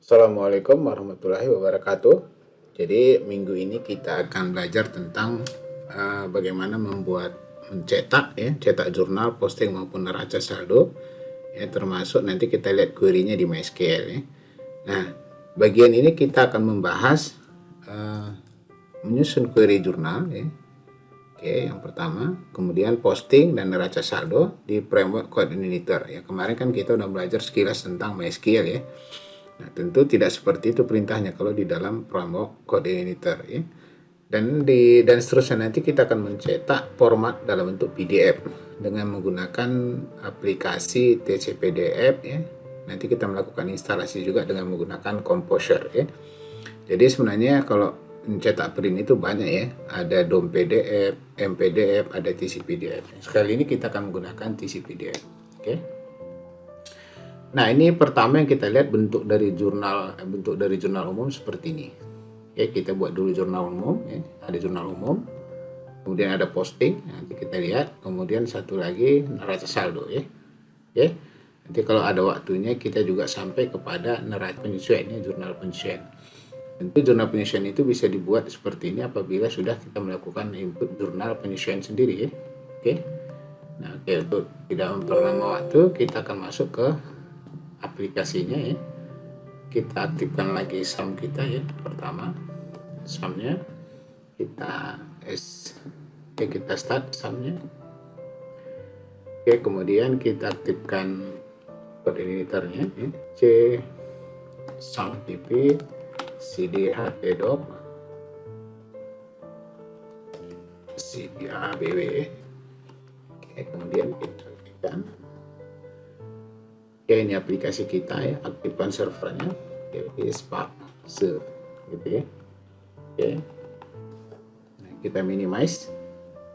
Assalamualaikum warahmatullahi wabarakatuh. Jadi minggu ini kita akan belajar tentang bagaimana cetak jurnal, posting maupun neraca saldo. Ya, termasuk nanti kita lihat query-nya di MySQL. Ya. Nah, bagian ini kita akan membahas menyusun query jurnal. Ya. Oke, yang pertama, kemudian posting dan neraca saldo di framework coordinator. Ya, kemarin kan kita udah belajar sekilas tentang MySQL ya. Nah, tentu tidak seperti itu perintahnya kalau di dalam framework coordinator ya. Dan seterusnya nanti kita akan mencetak format dalam bentuk PDF dengan menggunakan aplikasi TCPDF ya. Nanti kita melakukan instalasi juga dengan menggunakan Composer ya. Jadi sebenarnya kalau mencetak print itu banyak ya. Ada DOM PDF, MPDF, ada TCPDF. Sekali ini kita akan menggunakan TCPDF. Oke. Nah, ini pertama yang kita lihat bentuk dari jurnal umum seperti ini. Oke, kita buat dulu jurnal umum ya. Ada jurnal umum. Kemudian ada posting, nanti kita lihat. Kemudian satu lagi neraca saldo ya. Oke. Nanti kalau ada waktunya kita juga sampai kepada neraca penyesuaian ya, jurnal penyesuaian. Tentu jurnal penyesuaian itu bisa dibuat seperti ini apabila sudah kita melakukan input jurnal penyesuaian sendiri ya. Oke. Nah, oke, untuk tidak memperlama waktu, kita akan masuk ke aplikasinya ya. Kita aktifkan lagi sum kita ya. Pertama sumnya kita kita start sumnya. Oke, kemudian kita aktifkan coordinatornya ya. C sum tp cd htdoc cd abw. Oke, kemudian kita aktifkan. Oke, ini aplikasi kita ya, aktifkan servernya. Oke, Spark gitu ya. Oke. Nah, kita minimize.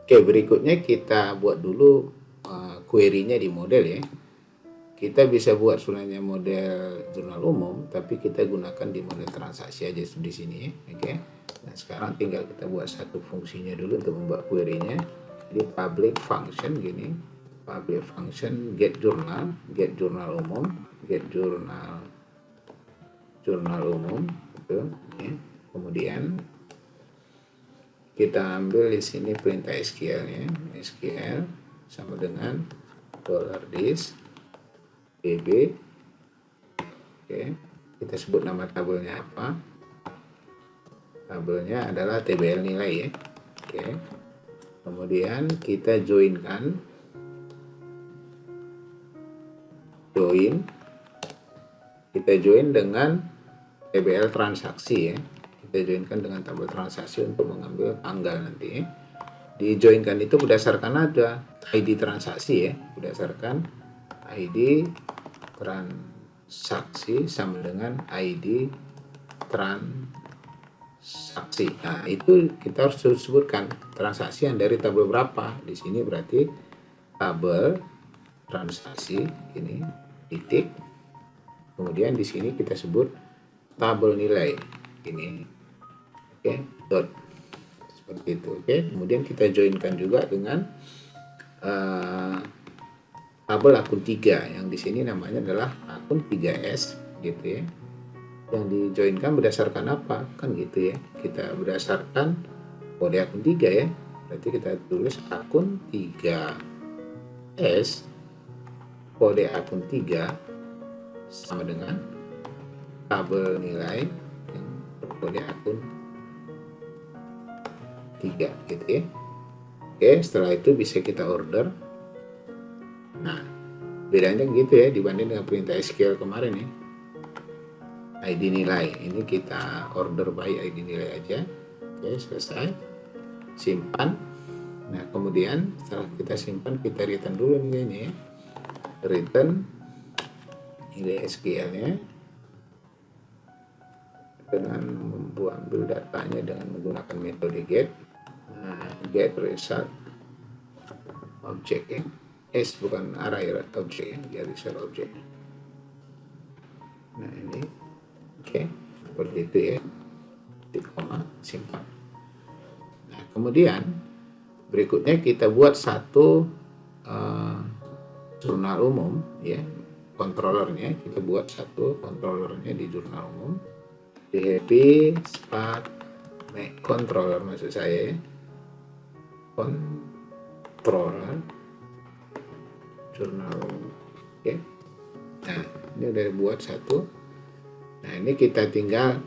Oke, berikutnya kita buat dulu query-nya di model ya. Kita bisa buat sebenarnya model jurnal umum, tapi kita gunakan di model transaksi aja di sini ya. Oke. Nah, sekarang tinggal kita buat satu fungsinya dulu untuk membuat query-nya. Jadi public function gini. Public function get jurnal umum, get jurnal umum gitu ya. Kemudian kita ambil di sini perintah SQL ya. SQL sama dengan $dis db. Oke, kita sebut nama tabelnya apa? Tabelnya adalah tbl nilai ya. Oke. Kemudian kita joinkan join dengan tbl transaksi ya. Kita joinkan dengan tabel transaksi untuk mengambil tanggal nanti ya. Di-joinkan itu berdasarkan ada ID transaksi ya, berdasarkan ID transaksi sama dengan ID transaksi. Nah, itu kita harus sebutkan transaksi yang dari tabel berapa. Di sini berarti tabel transaksi ini titik. Kemudian di sini kita sebut tabel nilai ini. Oke, dot. Seperti itu. Oke, kemudian kita joinkan juga dengan tabel akun 3 yang di sini namanya adalah akun 3S gitu ya. Yang dijoinkan berdasarkan apa? Kan gitu ya. Kita berdasarkan kode akun 3 ya. Berarti kita tulis akun 3S kode akun 3 sama dengan tabel nilai yang berkode akun 3 gitu ya. Oke, setelah itu bisa kita order. Nah, bedanya gitu ya dibanding dengan perintah SQL kemarin ya. ID nilai ini kita order by ID nilai aja. Oke, selesai. Simpan. Nah, kemudian setelah kita simpan, kita return dulu nilainya ya. Return nilai SQL-nya dengan mengambil datanya dengan menggunakan metode get. Nah, get result object ya. Bukan array object ya, get result object. Nah, ini oke, seperti itu ya. Titik koma, simpan. Nah, kemudian berikutnya kita buat satu jurnal umum ya, controllernya, kita buat satu controllernya di jurnal umum, di happy spark make controller, maksud saya controller jurnal umum. Oke. Nah, ini udah buat satu. Nah, ini kita tinggal,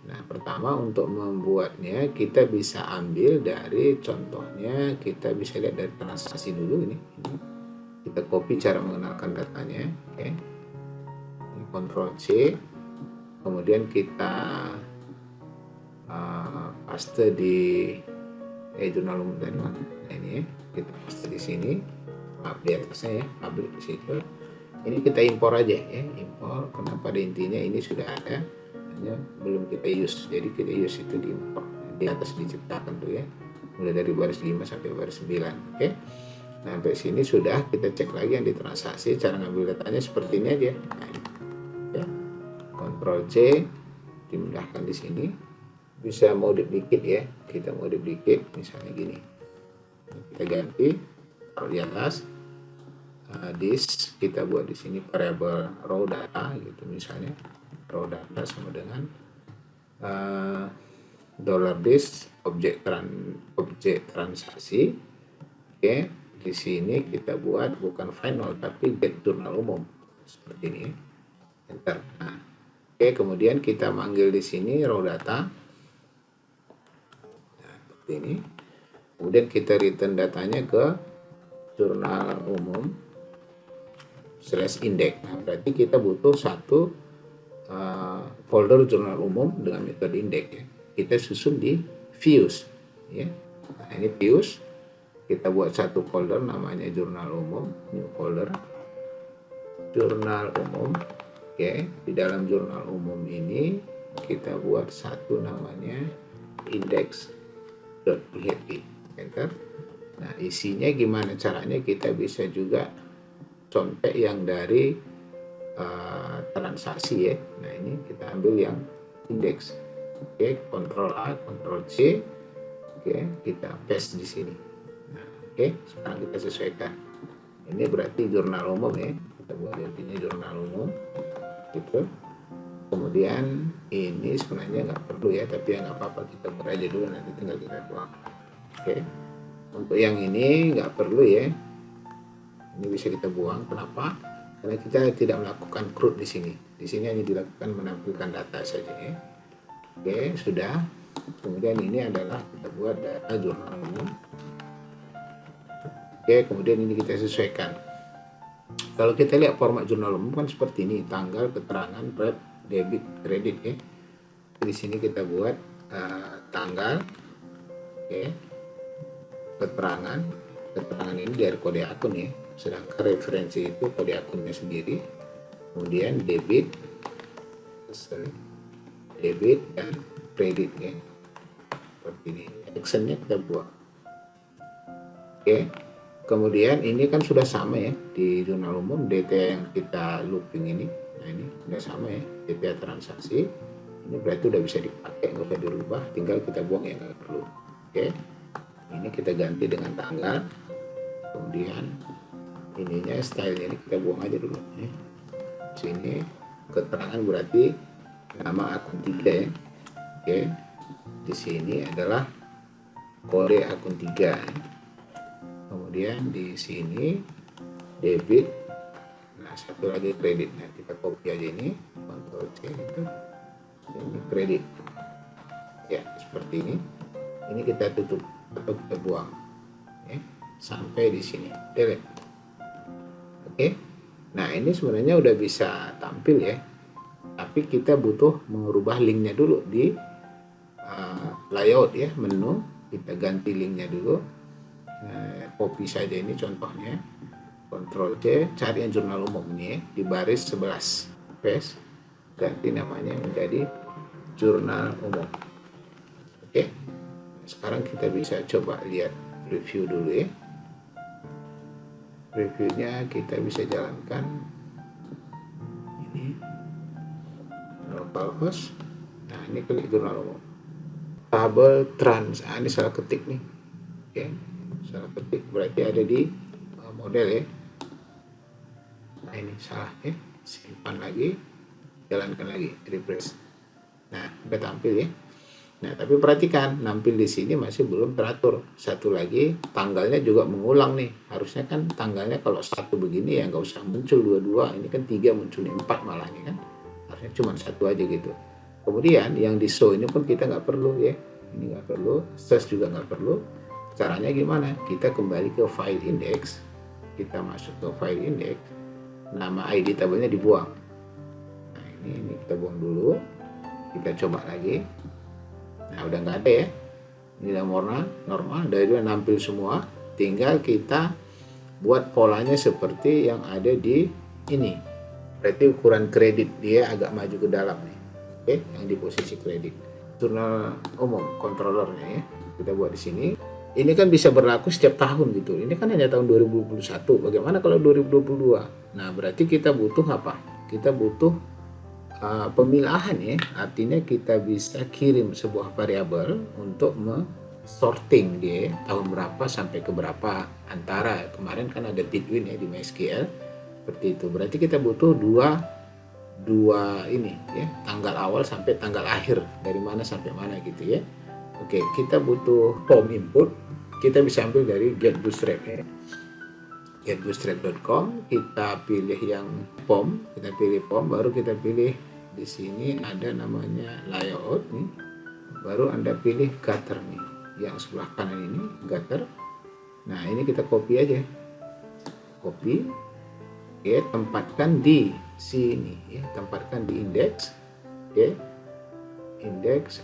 nah pertama untuk membuatnya kita bisa ambil dari contohnya, kita bisa lihat dari transaksi dulu ini. Kita copy cara mengenalkan datanya. Oke. Ini Ctrl C, kemudian kita paste di jurnal umum tadi mana? Nah, ini ya, kita paste di sini, di atasnya ya, public di situ. Ini kita impor aja ya, impor. Kenapa? Di intinya ini sudah ada, hanya belum kita use. Jadi kita use itu di impor. Di atas diciptakan tuh ya, mulai dari baris 5 sampai baris 9. Oke. Nah, sampai sini sudah. Kita cek lagi yang di transaksi, cara ngambil datanya seperti ini aja. Nah, ini. Ya. Ctrl C, dimudahkan di sini. Bisa modif dikit ya, kita modif dikit, misalnya gini. Kita ganti, taruh di atas. This kita buat di sini variable raw data gitu, misalnya raw data sama dengan $this objek transaksi. Oke, di sini kita buat bukan final tapi get jurnal umum seperti ini. Enter. Nah, oke, kemudian kita manggil di sini raw data. Nah, seperti ini. Kemudian kita return datanya ke jurnal umum /index. Nah, berarti kita butuh satu folder jurnal umum dengan metode index ya. Kita susun di views ya. Nah, ini views. Kita buat satu folder namanya jurnal umum, new folder jurnal umum. Oke, di dalam jurnal umum ini kita buat satu namanya index.php. Enter. Nah, isinya gimana caranya? Kita bisa juga contek yang dari transaksi ya. Nah, ini kita ambil yang index. Oke, Ctrl A, Ctrl C. Oke, kita paste di sini. Nah, oke, sekarang kita sesuaikan. Ini berarti jurnal umum ya. Kita buat intinya jurnal umum. Gitu. Kemudian ini sebenarnya nggak perlu ya, tapi ya nggak apa-apa, kita buat aja dulu, nanti tinggal kita buang. Oke. Untuk yang ini nggak perlu ya. Ini bisa kita buang. Kenapa? Karena kita tidak melakukan CRUD di sini. Di sini hanya dilakukan menampilkan data saja ya. Oke, sudah. Kemudian ini adalah kita buat data jurnal umum. Oke, kemudian ini kita sesuaikan. Kalau kita lihat format jurnal umum kan seperti ini, tanggal, keterangan, debit, kredit ya. Di sini kita buat tanggal, oke, keterangan ini dari kode akun ya. Sedangkan referensi itu kode akunnya sendiri. Kemudian debit dan kredit ya, seperti ini. Actionnya kita buat. Oke, kemudian ini kan sudah sama ya di jurnal umum DTA yang kita looping ini. Nah, ini sudah sama ya, DTA transaksi. Ini berarti udah bisa dipakai, nggak usah dirubah, tinggal kita buang yang nggak perlu. Oke, ini kita ganti dengan tanggal. Kemudian ininya stylenya ini kita buang aja dulu ya. Sini keterangan berarti nama akun 3 ya. Oke, di sini adalah kode akun 3 ya. Kemudian di sini debit, nah satu lagi kredit. Nah, kita copy aja ini, Ctrl C itu, ini kredit ya, seperti ini. Ini kita tutup atau kita buang ya, sampai di sini, delete. Oke, nah ini sebenarnya udah bisa tampil ya, tapi kita butuh merubah linknya dulu di layout ya, menu. Kita ganti linknya dulu. Copy saja ini contohnya, Ctrl C, cari yang jurnal umum ini ya, di baris 11, paste, ganti namanya menjadi jurnal umum. Oke, sekarang kita bisa coba lihat review dulu ya. Reviewnya kita bisa jalankan ini localhost. Nah, ini klik jurnal umum, tabel trans. Nah, ini salah ketik nih. Oke, salah ketik berarti ada di model ya. Nah, ini salah ya, simpan lagi, jalankan lagi, refresh. Nah, udah tampil ya. Nah, tapi perhatikan, nampil di sini masih belum teratur. Satu lagi, tanggalnya juga mengulang nih. Harusnya kan tanggalnya kalau satu begini ya nggak usah muncul dua-dua. Ini kan 3 muncul 4 malah ini kan. Harusnya cuma satu aja gitu. Kemudian yang di show ini pun kita nggak perlu ya. Ini nggak perlu, search juga nggak perlu. Caranya gimana? Kita kembali ke file index. Kita masuk ke file index. Nama ID tabelnya dibuang. Nah, ini kita buang dulu. Kita coba lagi. Nah, udah nggak ada ya. Ini udah normal, dari dua nampil semua. Tinggal kita buat polanya seperti yang ada di ini. Berarti ukuran kredit dia agak maju ke dalam nih. Oke, yang di posisi kredit. Jurnal umum controllernya ya. Kita buat di sini. Ini kan bisa berlaku setiap tahun gitu. Ini kan hanya tahun 2021. Bagaimana kalau 2022? Nah, berarti kita butuh apa? Kita butuh pemilahan ya, artinya kita bisa kirim sebuah variabel untuk sorting dia tahun berapa sampai ke berapa, antara kemarin kan ada between ya di MySQL seperti itu. Berarti kita butuh dua ini ya, tanggal awal sampai tanggal akhir, dari mana sampai mana gitu ya. Oke, kita butuh form input, kita bisa ambil dari getbootstrap ya. getbootstrap.com, kita pilih yang form, kita pilih form, baru kita pilih di sini ada namanya layout nih, baru Anda pilih gutter nih, yang sebelah kanan ini gutter. Nah, ini kita copy aja, copy, oke, tempatkan di sini ya, tempatkan di index, oke, index,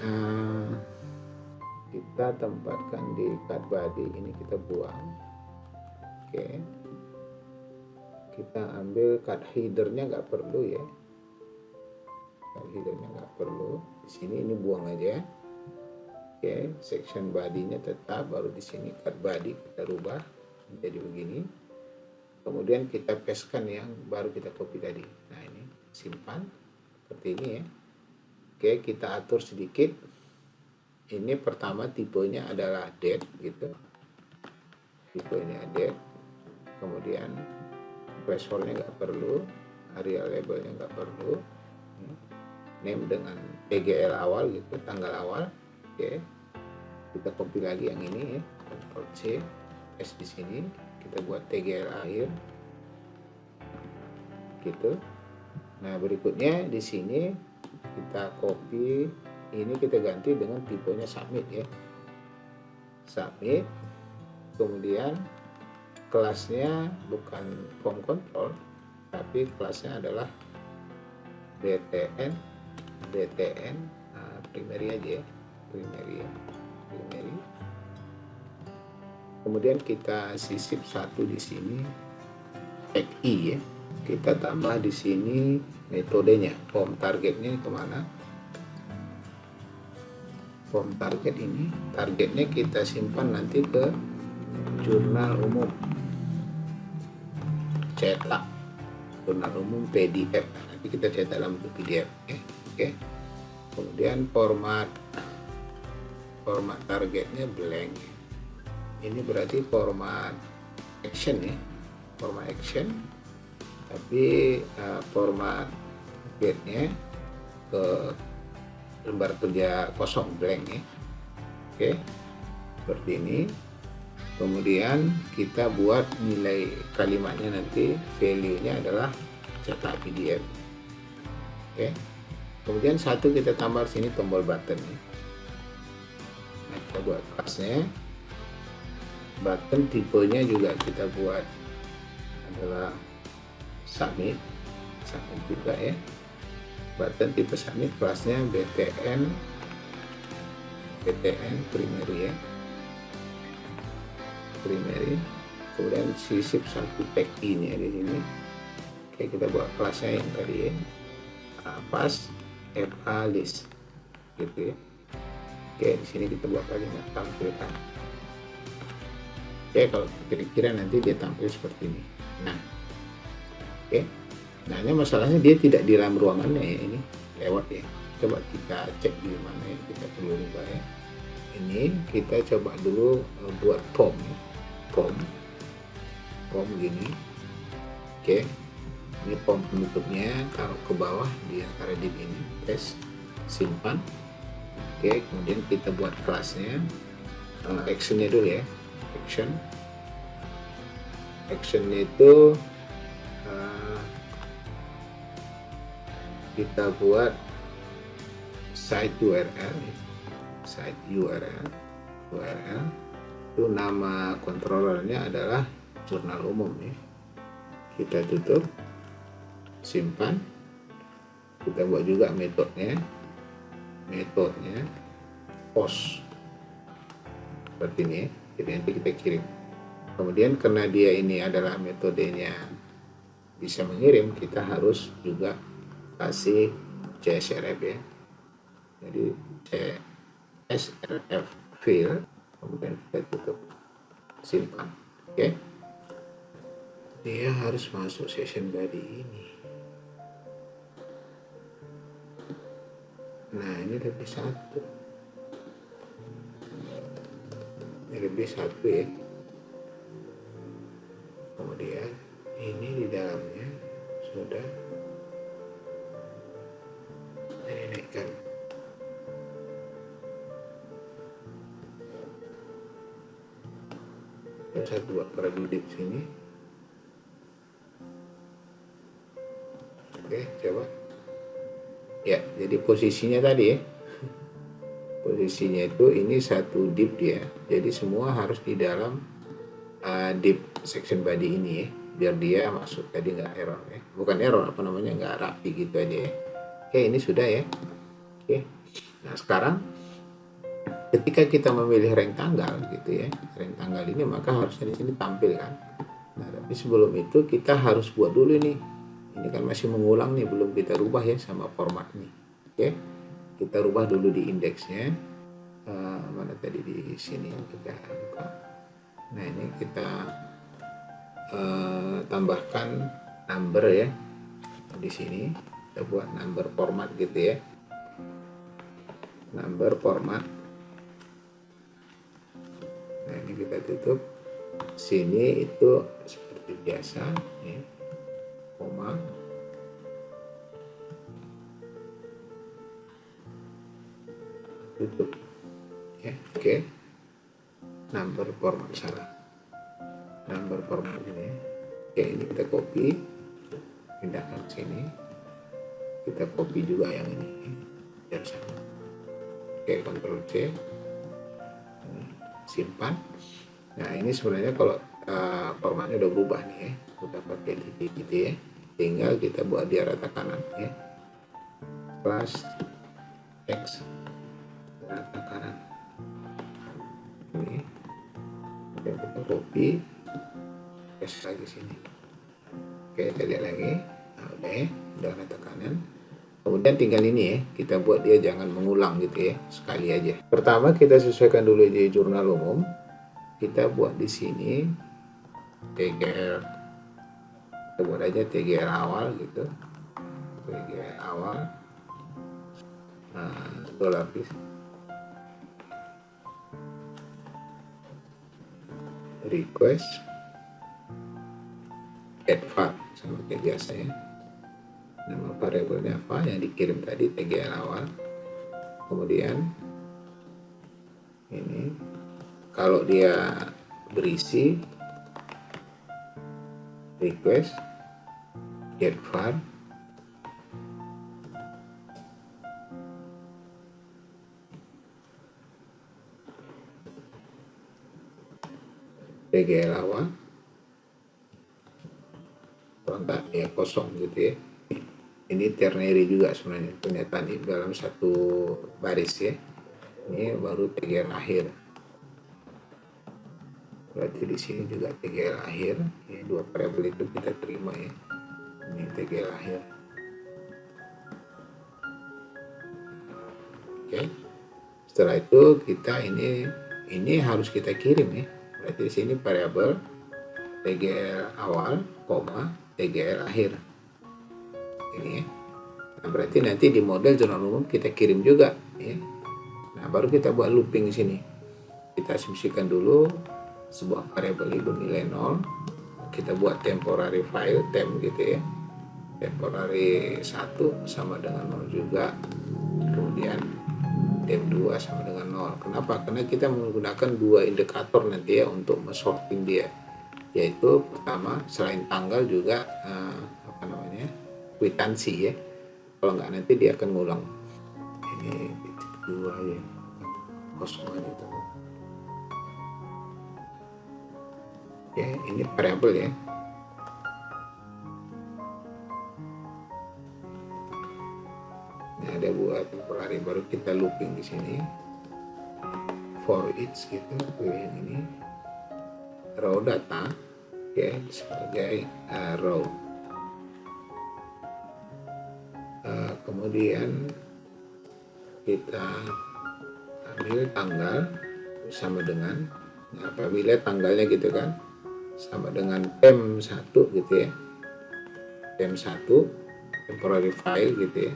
kita tempatkan di card body, ini kita buang, oke. Kita ambil card headernya, nggak perlu ya, card headernya nggak perlu. Di sini ini buang aja. Oke, section body-nya tetap, baru di sini card body kita rubah menjadi begini. Kemudian kita pastekan yang baru kita copy tadi. Nah, ini simpan seperti ini ya. Oke, kita atur sedikit. Ini pertama tipenya adalah date gitu. Tipenya date. Kemudian thresholdnya nggak perlu, area labelnya nggak perlu, name dengan TGL awal gitu, tanggal awal. Oke, kita copy lagi yang ini ya, Ctrl C, paste di sini, kita buat TGL akhir gitu. Nah, berikutnya di sini kita copy, ini kita ganti dengan tipenya submit ya, submit. Kemudian kelasnya bukan form control, tapi kelasnya adalah btn primary aja ya, primary. Kemudian kita sisip satu di sini, tag i ya, kita tambah di sini metodenya, form targetnya kemana, form target ini, targetnya kita simpan nanti ke jurnal umum cetak, jurnal umum PDF, nanti kita cetak dalam bentuk PDF ya. Oke. Kemudian format targetnya blank. Ini berarti format action ya, format action, tapi format targetnya ke lembar kerja kosong, blank ya. Oke, seperti ini. Kemudian kita buat nilai kalimatnya, nanti value-nya adalah cetak PDF. Oke. Kemudian satu kita tambah sini tombol button ya. Nah, kita buat kelasnya. Button tipenya juga kita buat adalah submit juga ya. Button tipe submit, kelasnya btn primary ya, primary. Kemudian sisip satu tag ini di sini. Oke, kita buat kelasnya yang tadi ya, pas FA list gitu ya. Oke, di sini kita buat kalimat tampilkan. Oke, kalau kira-kira nanti dia tampil seperti ini. Nah, oke. Nah, ini masalahnya dia tidak di dalam ruangannya ya, ini lewat ya. Coba kita cek di mana ya, kita perlu rubah ya. Ini kita coba dulu buat form gini. Oke. Ini form penutupnya, taruh ke bawah di antara div ini, press simpan. Oke, kemudian kita buat kelasnya, actionnya dulu ya, actionnya itu kita buat site URL itu nama controllernya adalah jurnal umum ya. Kita tutup, simpan, kita buat juga metodenya post seperti ini ya. Jadi nanti kita kirim. Kemudian karena dia ini adalah metodenya bisa mengirim, kita harus juga kasih CSRF ya. Jadi CSRF field, kemudian kita tutup, simpan. Oke, dia harus masuk session body ini. Nah, ini lebih satu ya. Kemudian ini di dalamnya sudah dinaikkan. Saya buat produk di sini. Oke, coba. Ya, jadi posisinya tadi ya. Posisinya itu ini satu div dia. Jadi semua harus di dalam div section body ini ya, biar dia masuk tadi nggak error ya. Bukan error, nggak rapi gitu aja ya. Oke, ini sudah ya. Oke. Nah, sekarang ketika kita memilih rank tanggal gitu ya, rank tanggal ini maka harusnya di sini tampil kan. Nah, tapi sebelum itu kita harus buat dulu nih. Ini kan masih mengulang nih, belum kita rubah ya sama format nih. Oke, kita rubah dulu di indeksnya. Mana tadi di sini yang kita buka. Nah, ini kita tambahkan number ya. Di sini kita buat number format gitu ya. Number format. Nah, ini kita tutup. Sini itu seperti biasa ya. Koma. Tutup. Ya, oke. Number format salah. Number format ini. Oke, ini kita copy. Pindahkan ke sini. Kita copy juga yang ini. Biar sama. Oke, Ctrl C. Simpan. Nah, ini sebenarnya kalau formatnya udah berubah nih ya, udah pakai titik gitu ya, tinggal kita buat dia rata kanan ya, plus X rata kanan ini, dan kita copy paste lagi sini. Oke, kita lihat lagi. Nah, udah rata kanan. Kemudian tinggal ini ya, kita buat dia jangan mengulang gitu ya, sekali aja. Pertama kita sesuaikan dulu di jurnal umum. Kita buat di sini TGL, kita buat aja TGL awal gitu, TGL awal, dua lapis, request, add file sama kayak biasa ya. Nama variabelnya apa yang dikirim tadi, TGL awal. Kemudian ini kalau dia berisi request get var TGL awal kontak ya kosong gitu ya. Ini ternary juga sebenarnya, pernyataan di dalam satu baris ya. Ini baru TGL akhir. Berarti di sini juga TGL akhir ya, dua variabel itu kita terima ya. Ini TGL akhir. Oke. Setelah itu kita ini harus kita kirim ya. Berarti di sini variabel TGL awal, koma TGL akhir. Ini ya. Nah, berarti nanti di model jurnal umum kita kirim juga ya. Nah, baru kita buat looping di sini. Kita asumsikan dulu sebuah variabel itu nilai 0. Kita buat temporary file temp gitu ya. temporary 1 sama dengan 0 juga, kemudian temp2 sama dengan 0. Kenapa? Karena kita menggunakan dua indikator nanti ya untuk sorting dia, yaitu pertama selain tanggal juga kwitansi ya. Kalau nggak nanti dia akan ngulang. Ini titik 2 ya, kosong aja teman. Oke, ini variabel ya. Ini ada buat temporary, baru kita looping di sini. For each gitu, pilih yang ini. Raw data, oke, sebagai row. Kemudian kita ambil tanggal sama dengan, apabila tanggalnya gitu kan sama dengan temp1 gitu ya, temp1 temporary file gitu ya,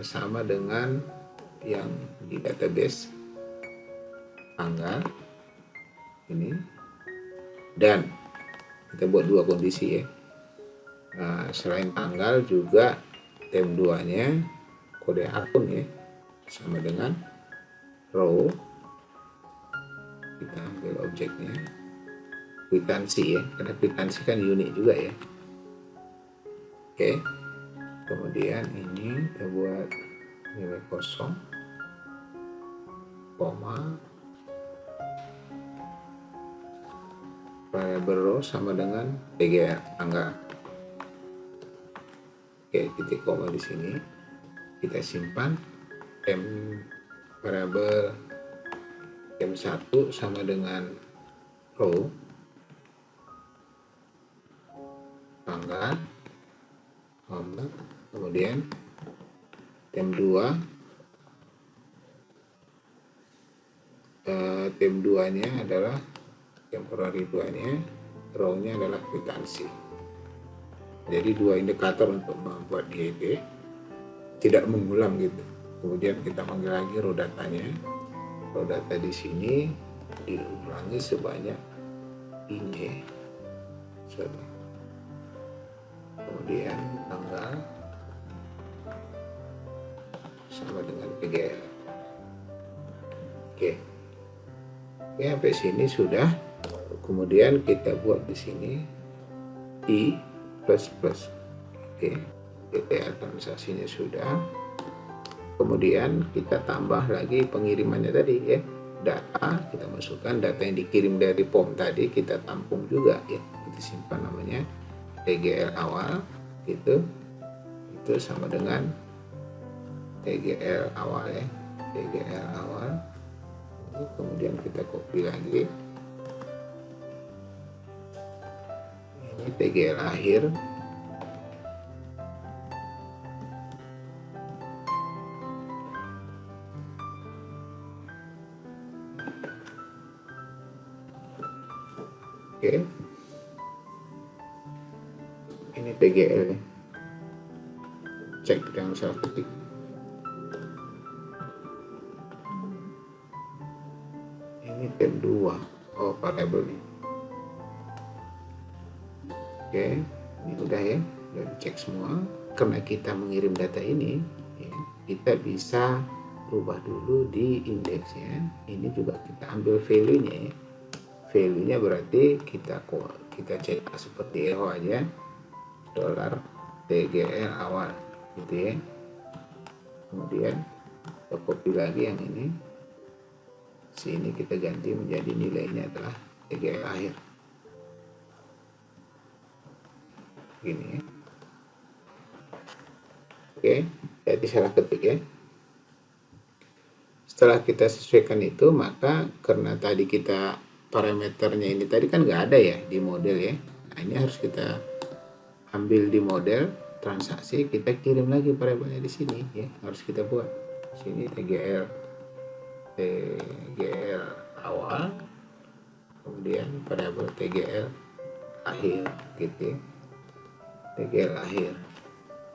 sama dengan yang di database tanggal ini, dan kita buat dua kondisi ya. Selain tanggal juga temp2 nya kode akun ya, sama dengan row. Kita ambil objeknya kwitansi ya, karena kwitansi kan unik juga ya. Oke, kemudian ini kita buat nilai kosong, koma, variabel row sama dengan tgr tanggal. Oke, titik koma di sini kita simpan. Variabel temp1 sama dengan row tanggal, kemudian temp2 nya adalah temporary 2 nya, row nya adalah kwitansi. Jadi dua indikator untuk membuat DAB tidak mengulang gitu. Kemudian kita panggil lagi raw datanya. Raw data di sini diulangi sebanyak ini. Kemudian tanggal sama dengan PGL. Oke, sampai sini sudah. Kemudian kita buat di sini I plus plus. Oke, DTA transaksinya sudah. Kemudian kita tambah lagi pengirimannya tadi ya, data kita masukkan, data yang dikirim dari POM tadi kita tampung juga ya, kita simpan namanya TGL awal gitu, itu sama dengan TGL awal ya, TGL awal. Kemudian kita copy lagi, ini TGL akhir. Oke, ini TGL ya. Cek jangan salah ketik. Ini temp2, oh variabel nih. Oke, ini udah ya, udah dicek semua. Karena kita mengirim data ini ya, kita bisa rubah dulu di indeksnya. Ini juga kita ambil value-nya ya. Value-nya berarti kita cetak seperti echo aja, $TGL awal gitu ya. Kemudian kita copy lagi yang ini, sini kita ganti menjadi nilainya adalah TGL akhir gini ya. Oke, jadi salah ketik ya. Setelah kita sesuaikan itu, maka karena tadi kita parameternya ini tadi kan nggak ada ya di model ya. Nah, ini harus kita ambil di model transaksi, kita kirim lagi variabelnya di sini ya. Harus kita buat sini TGL awal, kemudian variabel TGL akhir gitu ya. TGL akhir.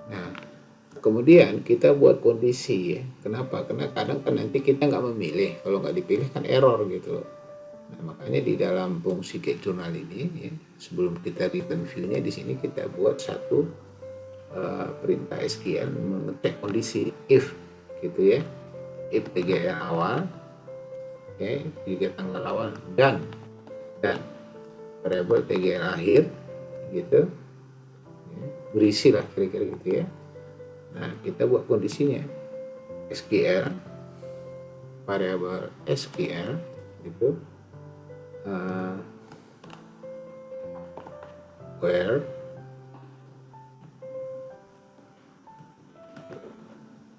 Nah, kemudian kita buat kondisi ya. Kenapa? Karena kadang kan nanti kita nggak memilih, kalau nggak dipilih kan error gitu. Nah, makanya di dalam fungsi get journal ini ya, sebelum kita return view-nya di sini kita buat satu perintah SQL mengecek kondisi if gitu ya, if tgl awal, oke, juga tanggal awal dan variabel tgl akhir gitu ya, berisi lah kira-kira gitu ya. Nah, kita buat kondisinya SQL, variabel SQL gitu, where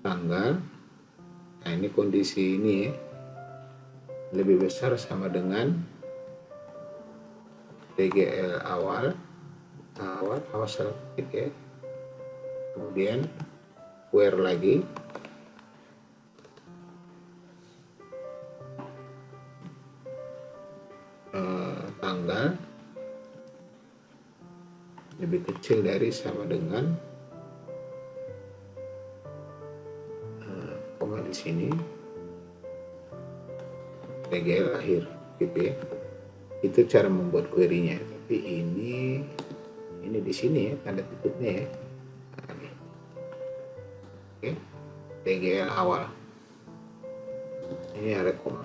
tanggal, nah ini kondisi ini ya, lebih besar sama dengan tgl awal salah ketik ya, kemudian where lagi tanggal lebih kecil dari sama dengan koma di sini tgl akhir gitu ya. Itu cara membuat query-nya. Tapi ini di sini ya tanda tutupnya ya. Oke, tgl awal ini ada koma.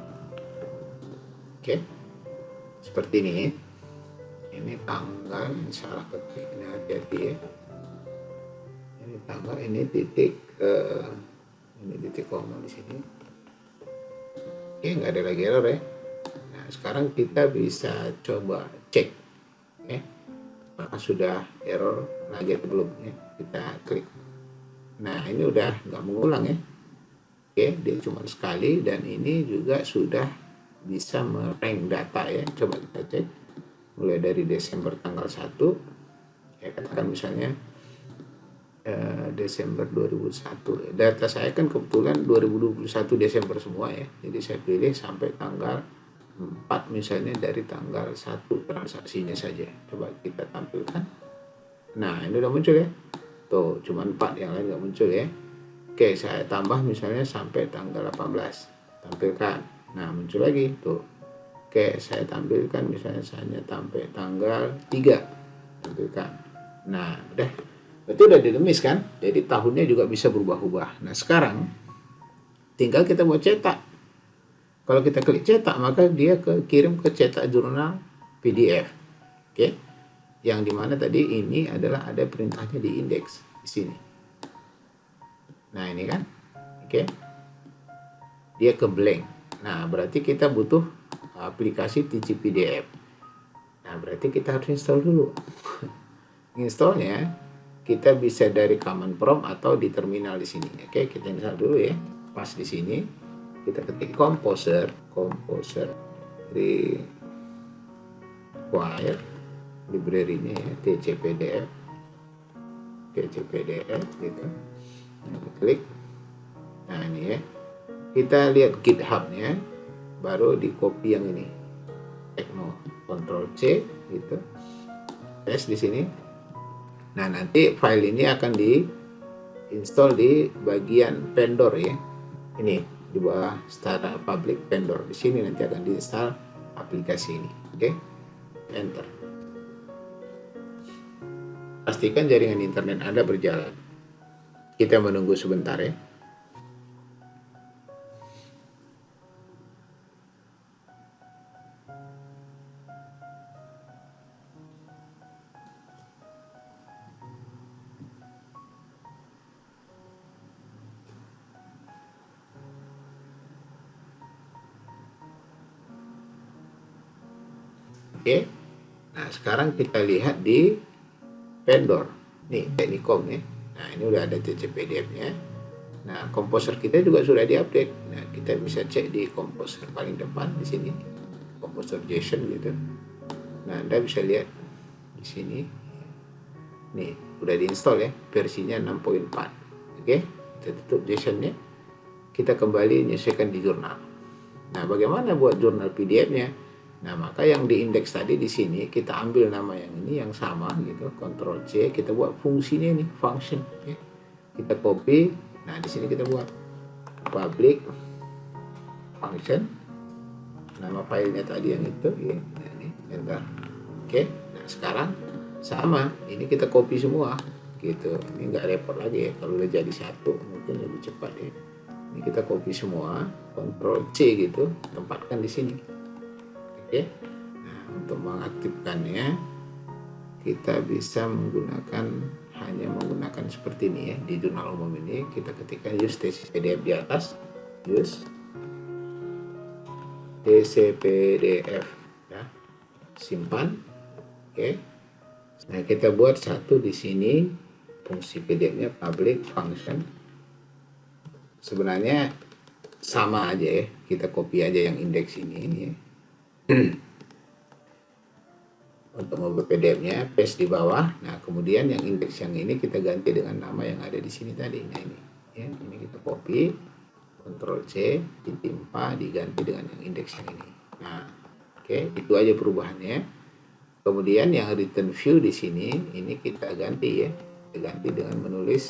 Oke, seperti ini ya. Ini tanggal, ini salah ketik, ini hati-hati ya. Ini tanggal, ini titik, ini titik koma di sini. Oke, nggak ada lagi error ya. Nah, sekarang kita bisa coba cek, ya, apakah sudah error lagi atau belum ya. Kita klik. Nah, ini udah nggak mengulang ya. Oke, dia cuma sekali dan ini juga sudah bisa merank data ya. Coba kita cek. Mulai dari Desember tanggal 1 ya, katakan misalnya Desember 2001. Data saya kan kebetulan 2021 Desember semua ya, jadi saya pilih sampai tanggal 4 misalnya, dari tanggal 1 transaksinya saja. Coba kita tampilkan. Nah, ini udah muncul ya, tuh cuma 4, yang lain nggak muncul ya. Oke, saya tambah misalnya sampai tanggal 18, tampilkan. Nah, muncul lagi tuh. Oke, saya tampilkan misalnya hanya sampai tanggal 3, tampilkan. Nah, udah, itu udah dinamis kan, jadi tahunnya juga bisa berubah-ubah. Nah, sekarang tinggal kita mau cetak. Kalau kita klik cetak, maka dia kirim ke cetak jurnal PDF. Oke, yang dimana tadi ini adalah ada perintahnya di indeks di sini. Nah, ini kan, oke, dia ke blank. Nah, berarti kita butuh aplikasi TGPDF. Nah, berarti kita harus install dulu. Installnya kita bisa dari command prompt atau di terminal di sini. Oke, kita install dulu ya. Pas di sini kita ketik composer require library-nya ya, TGPDF gitu. Nah, kita klik. Nah, ini ya. Kita lihat GitHub-nya, baru di copy yang ini, Tekno, Ctrl C gitu, paste di sini. Nah, nanti file ini akan di install di bagian vendor ya, ini di bawah startup public vendor. Di sini nanti akan diinstal aplikasi ini. Oke, enter. Pastikan jaringan internet Anda berjalan. Kita menunggu sebentar ya. Oke, nah sekarang kita lihat di vendor nih, Technicom nih. Nah, ini udah ada TGPDF-nya. Nah, komposer kita juga sudah diupdate. Nah, kita bisa cek di komposer paling depan di sini, komposer JSON gitu. Nah, Anda bisa lihat di sini nih, udah diinstal ya, versinya 6.4. Oke, kita tutup JSON-nya. Kita kembali menyesuaikan di jurnal. Nah, bagaimana buat jurnal PDF-nya? Nah, maka yang diindeks tadi di sini kita ambil nama yang ini yang sama gitu, Ctrl C, kita buat fungsinya ini, function, ya. Kita copy. Nah, di sini kita buat public function, nama filenya tadi yang itu, ya. Nah, ini enter. Oke, nah sekarang sama, ini kita copy semua gitu. Ini nggak repot lagi ya, kalau udah jadi satu mungkin lebih cepat ya. Ini kita copy semua, Ctrl C gitu, tempatkan di sini. Oke. Nah, untuk mengaktifkannya kita bisa hanya menggunakan seperti ini ya. Di jurnal umum ini kita ketikkan use tesis PDF di atas, use TCPDF ya. Simpan. Oke. Nah, kita buat satu di sini, fungsi PDF-nya public function. Sebenarnya sama aja ya, kita copy aja yang indeks ini ya. Untuk membuat PDF-nya paste di bawah. Nah, kemudian yang indeks yang ini kita ganti dengan nama yang ada di sini tadi. Nah, ini ya, ini kita copy, Ctrl C, ditimpa, diganti dengan yang indeks yang ini. Nah, oke, itu aja perubahannya. Kemudian yang return view di sini ini kita ganti ya, kita ganti dengan menulis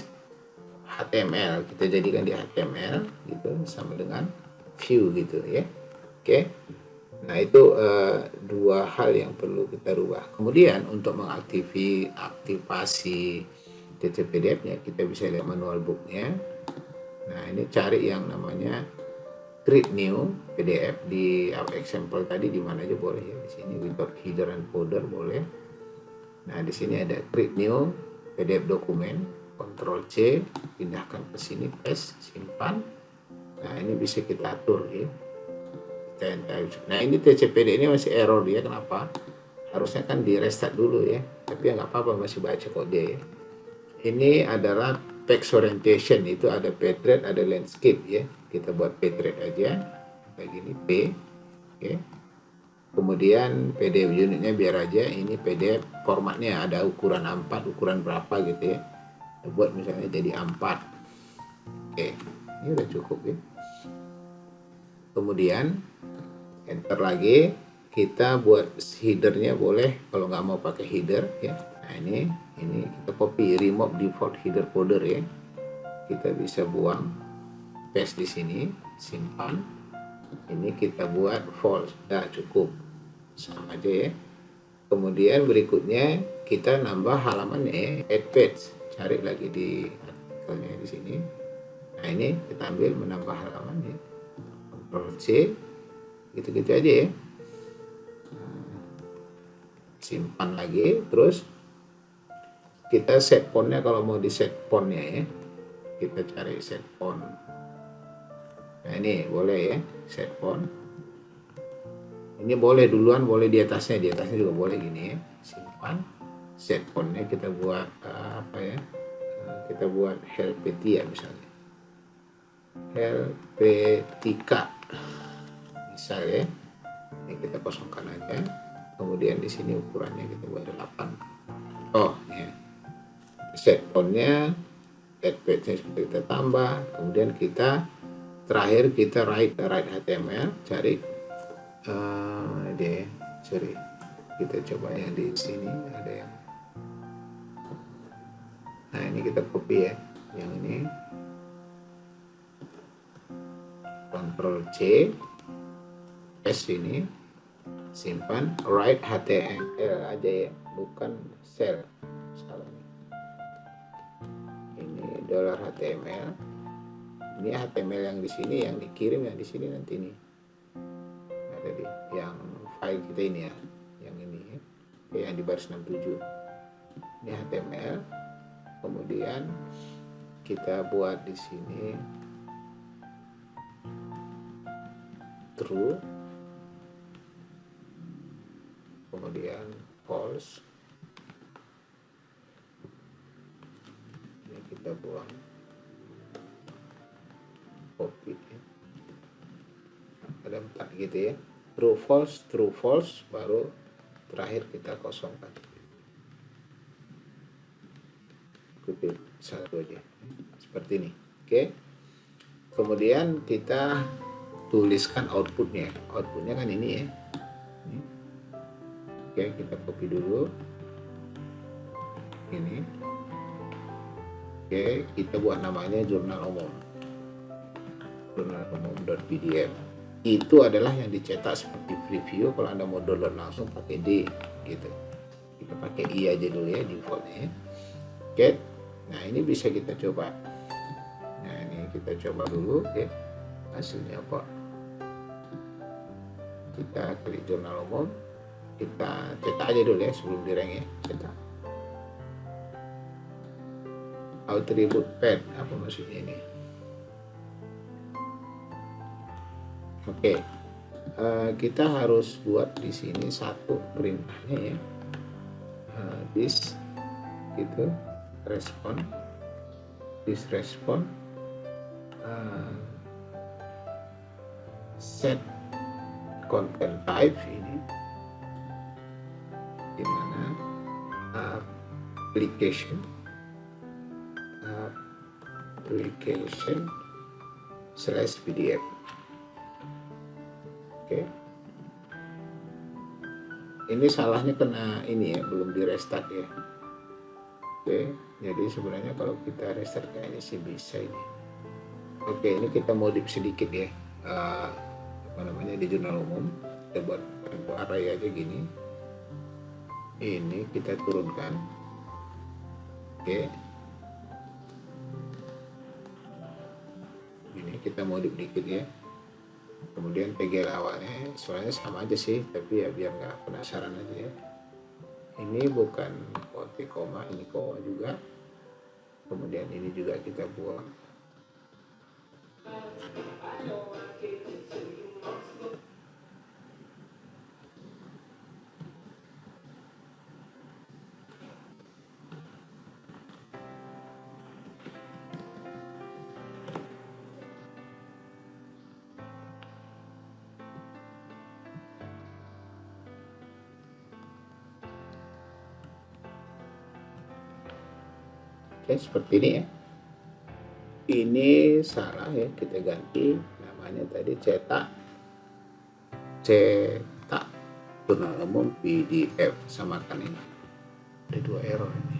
HTML, kita jadikan di HTML gitu sama dengan view gitu ya. Oke. Nah, itu dua hal yang perlu kita rubah. Kemudian untuk mengaktifasi TCPDF-nya kita bisa lihat manual book-nya. Nah, ini cari yang namanya create new PDF di example tadi, di mana aja boleh ya, di sini without header and folder boleh. Nah, di sini ada create new PDF dokumen, Ctrl C, pindahkan ke sini, paste, simpan. Nah, ini bisa kita atur ya. Nah, ini TCPD ini masih error dia, kenapa? Harusnya kan di restart dulu ya, tapi ya nggak apa-apa, masih baca kok dia ya. Ini adalah text orientation, itu ada portrait, ada landscape ya. Kita buat portrait aja kayak gini, P. Oke. Kemudian PDF unitnya biar aja ini PDF formatnya ada ukuran A4, ukuran berapa gitu ya. Kita buat misalnya jadi A4. Oke, ini udah cukup ya. Kemudian enter lagi, kita buat headernya boleh, kalau nggak mau pakai header ya. Nah, ini kita copy, remove default header folder ya. Kita bisa buang, paste di sini, simpan. Ini kita buat false, nah cukup, sama aja ya. Kemudian berikutnya kita nambah halamannya ya, add page, cari lagi di artikelnya di sini. Nah, ini kita ambil menambah halamannya, Ctrl C, gitu-gitu aja ya. Simpan lagi, terus kita set fontnya, kalau mau di set fontnya ya, kita cari set font. Nah, ini boleh ya, set font. Ini boleh duluan, boleh di atasnya juga boleh gini ya. Simpan, set fontnya kita buat apa ya? Kita buat Helvetia misalnya. Helvetica. Misal ya. Ini kita kosongkan aja. Kemudian di sini ukurannya kita buat 8. Oh, ya. Set fontnya, add page-nya kita tambah. Kemudian kita terakhir kita write HTML, cari kita coba yang di sini ada yang, nah ini kita copy ya, yang ini Ctrl C, paste ini, simpan, write HTML aja ya, bukan cell, salah ini $HTML. Ini HTML yang di sini, yang dikirim yang di sini nanti ini. Nah, tadi yang file kita ini ya, yang ini ya, yang di baris 67. Ini HTML. Kemudian kita buat di sini true. Kemudian false. Ini kita buang. Copy ya. Ada 4 gitu ya, true false, baru terakhir kita kosongkan, kutip satu aja seperti ini. Oke, kemudian kita tuliskan outputnya kan ini ya. Oke, kita copy dulu ini. Oke, kita buat namanya jurnal umum, jurnalumum.pdf. Itu adalah yang dicetak seperti preview. Kalau Anda mau download langsung pakai D gitu, kita pakai I aja dulu ya defaultnya ya. Oke, Nah ini bisa kita coba. Nah ini kita coba dulu ya, hasilnya apa. Kita klik jurnal umum, kita cetak aja dulu ya sebelum di rank ya, cetak. Attribute pen, apa maksudnya ini? Oke, kita harus buat di sini satu perintahnya ya, this gitu, respon, this respon, set content type ini, dimana application slash PDF. Oke. Ini salahnya kena ini ya, belum di restart ya. Oke, jadi sebenarnya kalau kita restart kayaknya sih bisa ini. Oke, ini kita modif sedikit ya. Apa namanya, di jurnal umum kita buat array aja gini. Ini kita turunkan. Oke. Ini kita modif dikit ya. Kemudian PGL awalnya soalnya sama aja sih, tapi ya biar nggak penasaran aja ya. Ini bukan koma, ini koma juga. Kemudian ini juga kita buang. Oke, seperti ini ya. Ini salah ya, kita ganti namanya tadi cetak jurnal umum PDF, samakan ini. Ada 2 error ini.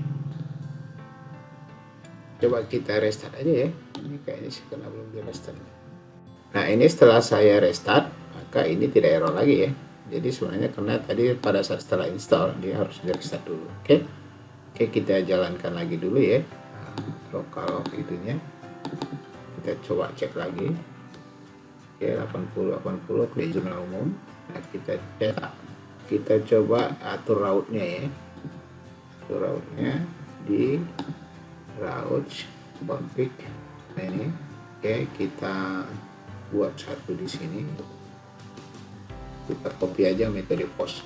Coba kita restart aja ya. Ini kayaknya sih karena belum di restart. Nah ini setelah saya restart, maka ini tidak error lagi ya. Jadi sebenarnya karena tadi pada saat setelah install dia harus di restart dulu. Oke, kita jalankan lagi dulu ya. Lokal itunya kita coba cek lagi. Oke, 80 klik jurnal umum. Nah, kita cetak, kita coba atur rautnya ya, atur rautnya di raut config. Nah ini oke, kita buat satu di sini, kita copy aja metode post,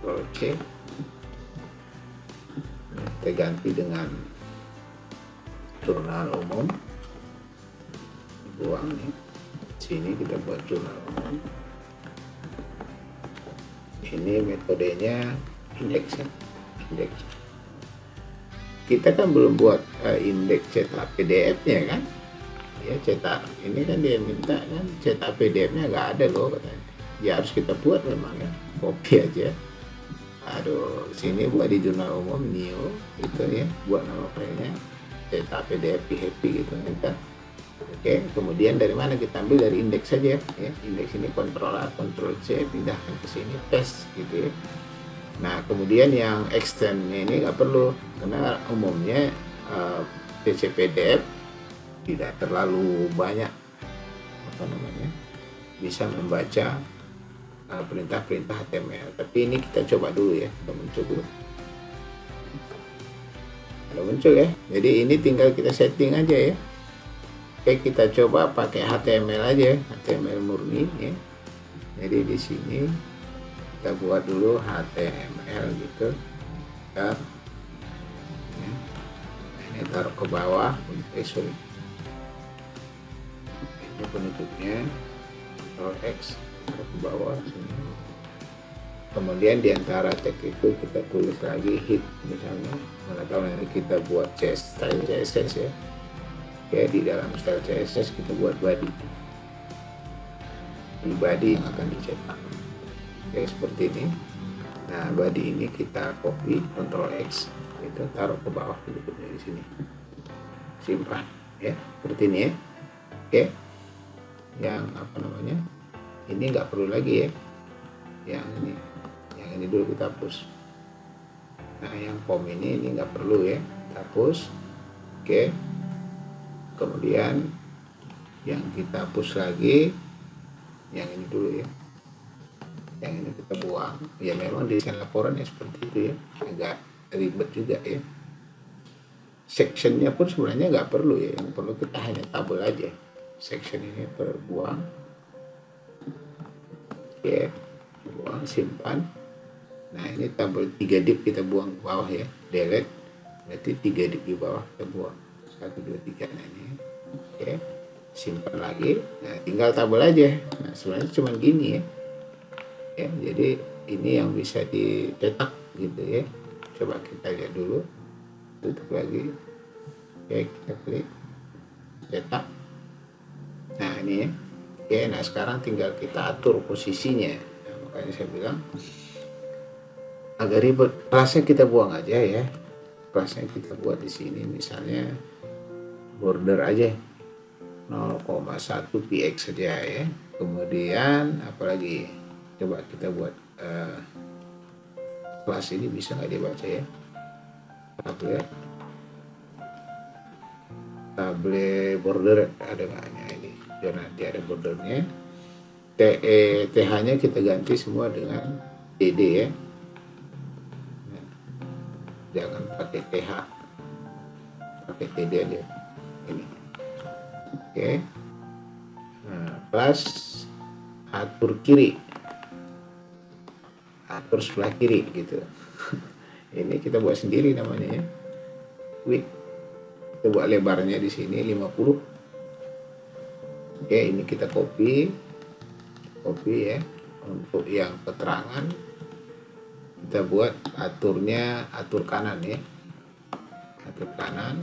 Ctrl C, kita ganti dengan jurnal umum, buang nih, sini kita buat jurnal umum. Ini metodenya indeks ya, indeks. Kita kan belum buat indeks cetak PDF-nya kan, ya cetak ini kan dia minta kan cetak PDF-nya nggak ada loh katanya. Ya harus kita buat memang ya, copy aja. Aduh, sini buat di jurnal umum new itu ya, buat nama filenya cetak PDF happy gitu kan. Oke, kemudian dari mana kita ambil? Dari indeks saja ya. Indeks ini Ctrl A, Ctrl C, pindahkan ke sini, paste gitu ya. Nah, kemudian yang extend-nya ini nggak perlu karena umumnya PC PDF tidak terlalu banyak apa namanya bisa membaca perintah-perintah HTML. Tapi ini kita coba dulu ya, kita muncul dulu. Ada muncul ya. Jadi ini tinggal kita setting aja ya. Oke, kita coba pakai HTML aja, HTML murni ya. Jadi di sini kita buat dulu HTML gitu. Ya. Ini taruh ke bawah, sorry. Ini penutupnya, Ctrl X, taruh ke bawah sini. Kemudian di antara teks itu kita tulis lagi hit misalnya. Mana tahu nanti kita buat style CSS ya. Oke, di dalam style CSS kita buat body. Ini body yang akan dicetak. Oke, seperti ini. Nah, body ini kita copy, Ctrl X, itu taruh ke bawah bentuknya di sini. Simpan, ya, seperti ini ya. Oke, yang apa namanya? Ini nggak perlu lagi ya. Yang ini dulu kita hapus. Nah, yang form ini nggak perlu ya, kita hapus. Oke, kemudian yang kita hapus lagi yang ini dulu ya, yang ini kita buang. Ya memang desain laporan ya seperti itu ya, agak ribet juga ya. Sectionnya pun sebenarnya nggak perlu ya, yang perlu kita hanya tabel aja. Section ini terbuang. Oke, buang, simpan. Nah ini tabel 3 div kita buang ke bawah ya, delete, berarti 3 div di bawah kita buang 1, 2, 3. Nah ini oke, simpan lagi. Nah tinggal tabel aja. Nah sebenarnya cuma gini ya, jadi ini yang bisa dicetak gitu ya. Coba kita lihat dulu, tutup lagi. Oke, kita klik cetak. Nah ini ya. Oke, nah sekarang tinggal kita atur posisinya. Nah, makanya saya bilang agak ribet. Kelasnya kita buang aja ya. Kelasnya kita buat di sini misalnya border aja 0,1 px saja ya. Kemudian apalagi, coba kita buat kelas ini bisa nggak dibaca ya, tablet border ada nggaknya ini, dan nanti ada bordernya. TH nya kita ganti semua dengan TD ya, jangan pakai TH, pakai TD aja ini. Oke, nah, plus atur kiri, atur sebelah kiri gitu. Ini kita buat sendiri namanya ya, width kita buat lebarnya di sini 50. Oke, ini kita copy ya. Untuk yang keterangan kita buat aturnya, atur kanan ya, atur kanan.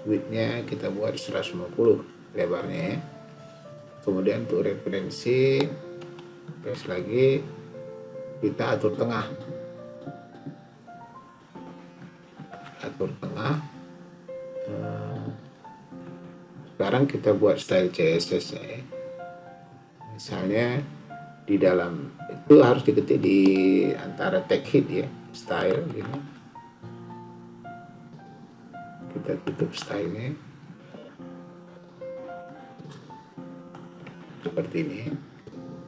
Widthnya kita buat 150 lebarnya ya. Kemudian untuk referensi terus lagi kita atur tengah, atur tengah. Sekarang kita buat style CSS ya. Misalnya di dalam itu harus diketik di antara tag head ya, style gitu. Kita tutup stylenya seperti ini.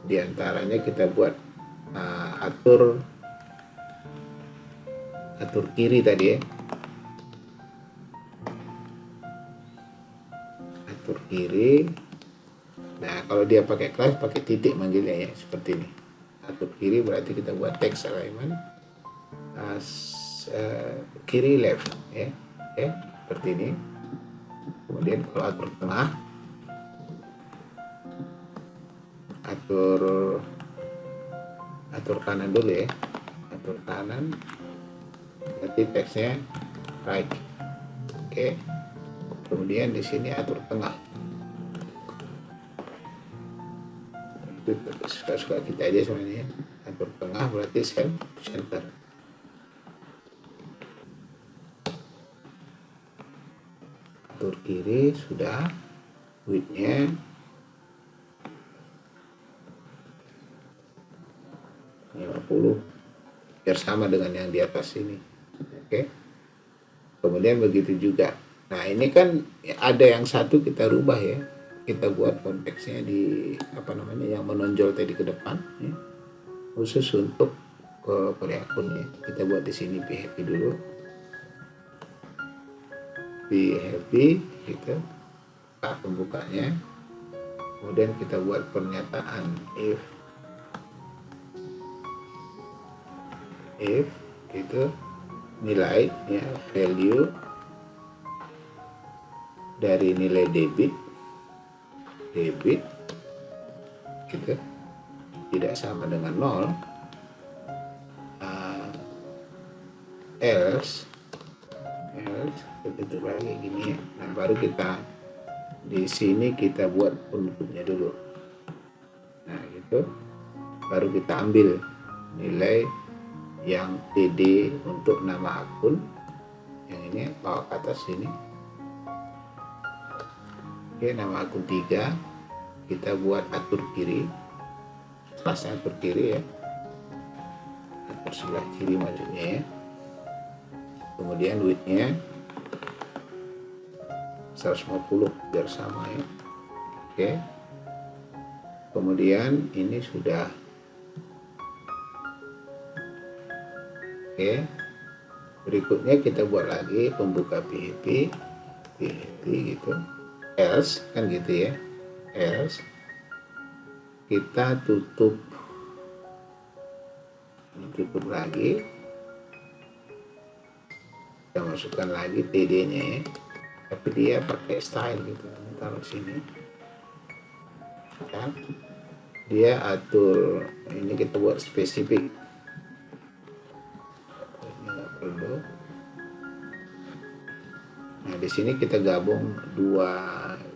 Di antaranya kita buat atur kiri tadi ya, atur kiri. Nah kalau dia pakai kelas pakai titik manggilnya ya, seperti ini. Atur kiri berarti kita buat text alignment kiri left ya, seperti ini. Kemudian kalau atur tengah, atur kanan dulu ya, atur kanan berarti teksnya right. Oke, kemudian di sini atur tengah, itu suka-suka kita aja sebenarnya. Atur tengah berarti center. Atur kiri sudah, widthnya 50 biar sama dengan yang di atas ini. Oke, kemudian begitu juga. Nah ini kan ada yang satu kita rubah ya, kita buat konteksnya di yang menonjol tadi ke depan ya, khusus untuk query akunnya. Kita buat di sini be happy dulu, be happy gitu, pembukanya. Kemudian kita buat pernyataan if gitu, nilai ya, value dari nilai debit gitu tidak sama dengan 0, else begitu lagi gini ya. Nah baru kita di sini kita buat penutupnya dulu. Nah gitu, baru kita ambil nilai yang TD untuk nama akun yang ini, bawa ke atas sini. Oke, nama akun 3 kita buat atur kiri, pas atur kiri ya, atur sebelah kiri maksudnya ya. Kemudian widthnya 150 biar sama ya. Oke, kemudian ini sudah. Oke, berikutnya kita buat lagi pembuka PHP gitu, else kan gitu ya, else kita tutup lagi, kita masukkan lagi TD nya ya, tapi dia pakai style gitu, taruh sini kan, dia atur ini, kita buat spesifik ini nggak perlu. Nah di sini kita gabung dua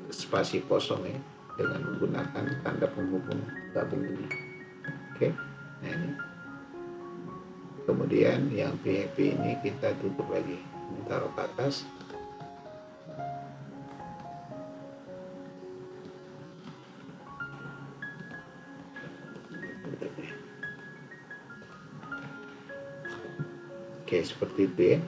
spasi kosong ya dengan menggunakan tanda penghubung gabung ini. Oke, nah ini. Kemudian yang PHP ini kita tutup lagi, ini taruh ke atas. Oke, seperti itu ya.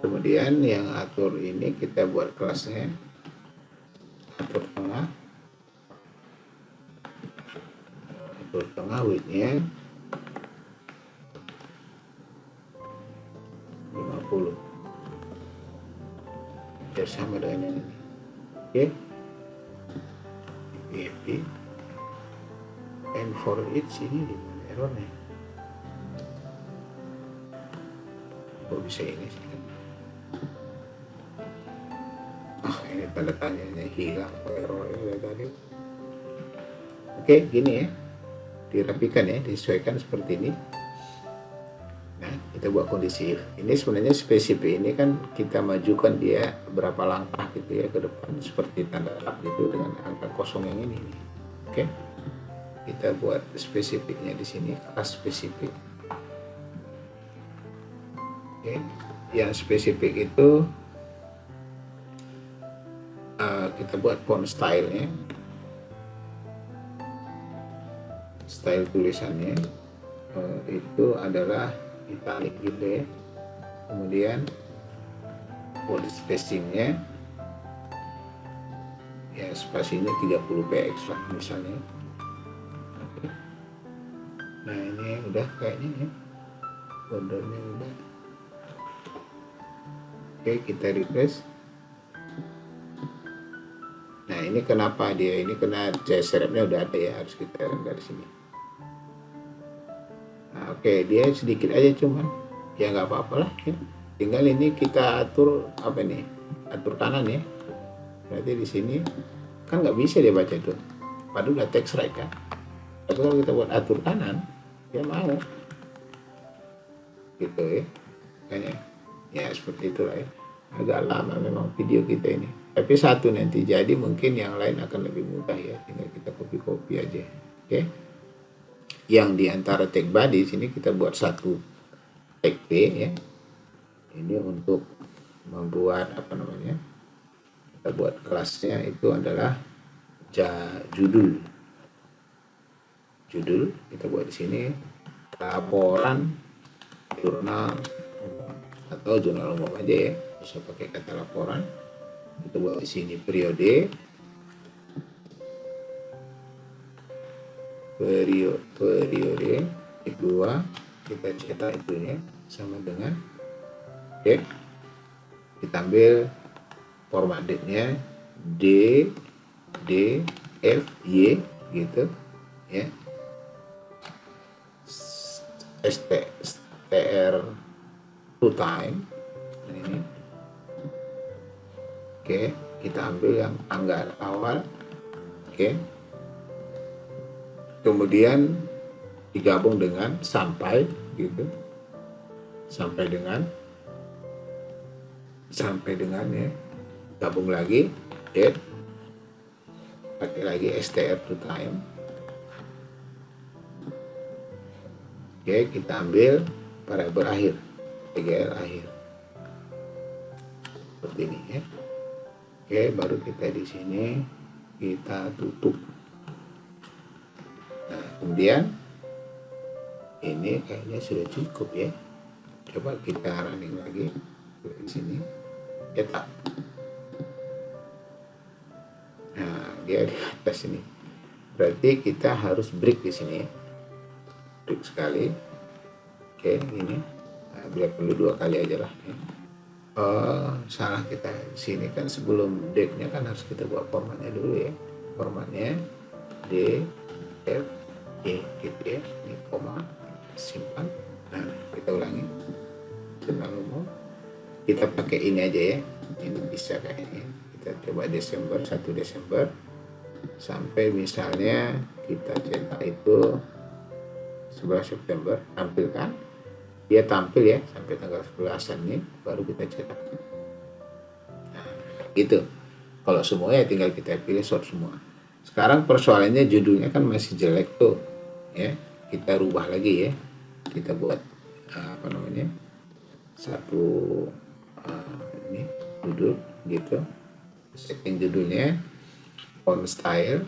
Kemudian yang atur ini kita buat kelasnya, atur tengah width-nya 50 biar sama dengan ini. Oke, PHP and for each ini di mana errornya? Kok bisa ini sih? Ini tanda tanyanya hilang, error tadi. Oke, gini ya, dirapikan ya, disesuaikan seperti ini. Nah, kita buat kondisi if. Ini sebenarnya spesifik ini kan kita majukan dia berapa langkah gitu ya ke depan, seperti tanda tab gitu dengan angka kosong yang ini. Oke, kita buat spesifiknya di sini, kelas spesifik. Oke, yang spesifik itu kita buat font stylenya, style tulisannya itu adalah italic gitu ya. Kemudian font spacingnya ya spasinya 30 px lah misalnya. Nah ini udah kayaknya ya, bordernya udah. Oke, kita refresh. Nah ini kenapa dia ini kena serepnya udah ada ya, harus kita dari sini. Nah, oke, dia sedikit aja cuman ya nggak apa-apa lah ya. Tinggal ini kita atur apa nih, atur kanan ya. Berarti di sini kan nggak bisa dia baca tuh, padahal udah text right kan. Tapi kalau kita buat atur kanan dia mau gitu ya, kayaknya ya seperti itulah ya. Agak lama memang video kita ini, tapi satu nanti jadi mungkin yang lain akan lebih mudah ya, tinggal kita copy aja. Oke, yang diantara tag body sini kita buat satu tag P ya, ini untuk membuat apa namanya, kita buat kelasnya itu adalah judul kita buat di sini, laporan jurnal atau jurnal umum aja ya, bisa pakai kata laporan. Kita buat di sini periode kedua, kita cetak itunya sama dengan oke, kita ambil format date-nya D F Y gitu ya, str to time ini. Oke, kita ambil yang tanggal awal. Oke, kemudian digabung dengan sampai gitu, sampai dengan ya, gabung lagi date, pakai lagi str to time. Oke, kita ambil variabel akhir, tgl akhir seperti ini ya. Oke, baru kita di sini kita tutup. Nah, kemudian ini kayaknya sudah cukup ya. Coba kita running lagi. di sini, cetak. Nah, dia di atas ini. Berarti kita harus break di sini. Break sekali. Oke, ini. Nah, biar perlu 2 kali aja lah. Oh, salah kita di sini kan sebelum date-nya kan harus kita buat formatnya dulu ya. Formatnya D, F, E gitu ya. Ini koma, simpan. Nah, kita ulangi. Jurnal umum. Kita pakai ini aja ya. Ini bisa kayaknya. Kita coba Desember, 1 Desember sampai misalnya kita cetak itu 11 September, tampilkan. Dia tampil ya sampai tanggal 11-an nih, baru kita cetak. Nah, gitu. Kalau semua ya tinggal kita pilih sort semua. Sekarang persoalannya judulnya kan masih jelek tuh, ya. Kita rubah lagi ya. Kita buat apa namanya? Satu ini judul gitu. Setting judulnya font style.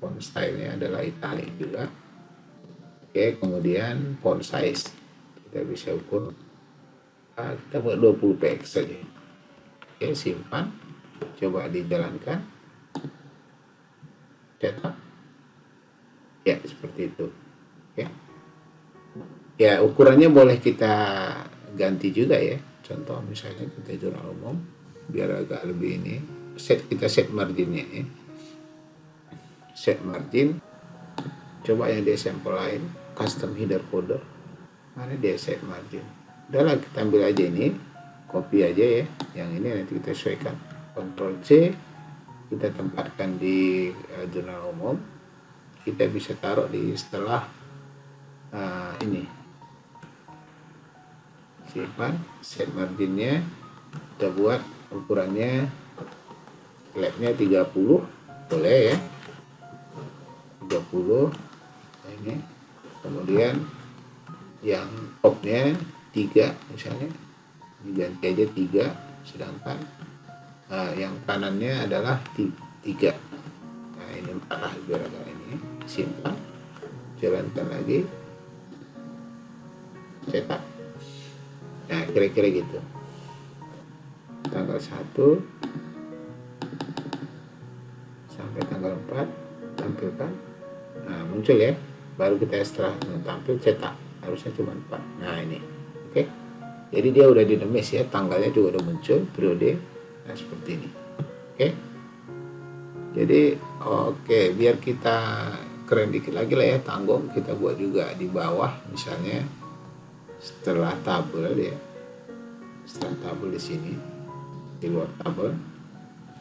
Font stylenya adalah italic juga. Oke, kemudian font size kita bisa ukur, kita buat 20 px saja. Oke, simpan, coba dijalankan, cetak ya seperti itu. Oke ya, ukurannya boleh kita ganti juga ya, contoh misalnya kita jurnal umum biar agak lebih ini, kita set marginnya ya, set margin. Coba yang di sampel lain, custom header folder, mana dia set margin. Udahlah, kita ambil aja ini, copy aja ya, yang ini nanti kita sesuaikan, Ctrl C, kita tempatkan di jurnal umum. Kita bisa taruh di setelah ini, simpan, set marginnya, kita buat ukurannya labnya 30, boleh ya, 30 ini. Kemudian yang topnya 3 misalnya, diganti aja 3, sedangkan yang kanannya adalah 3. Nah ini 4 lah biar agak ini. Simpan, jalankan lagi, cetak. Nah kira-kira gitu. Tanggal 1 sampai tanggal 4 tampilkan. Nah muncul ya, baru kita setelah tampil cetak, harusnya cuma 4. Nah ini oke. Jadi dia udah dinamis ya, tanggalnya juga udah muncul, periode. Nah seperti ini. Oke. Jadi oke, biar kita keren dikit lagi lah ya, tanggung kita buat juga di bawah misalnya setelah tabel ya. Setelah tabel di sini, di luar tabel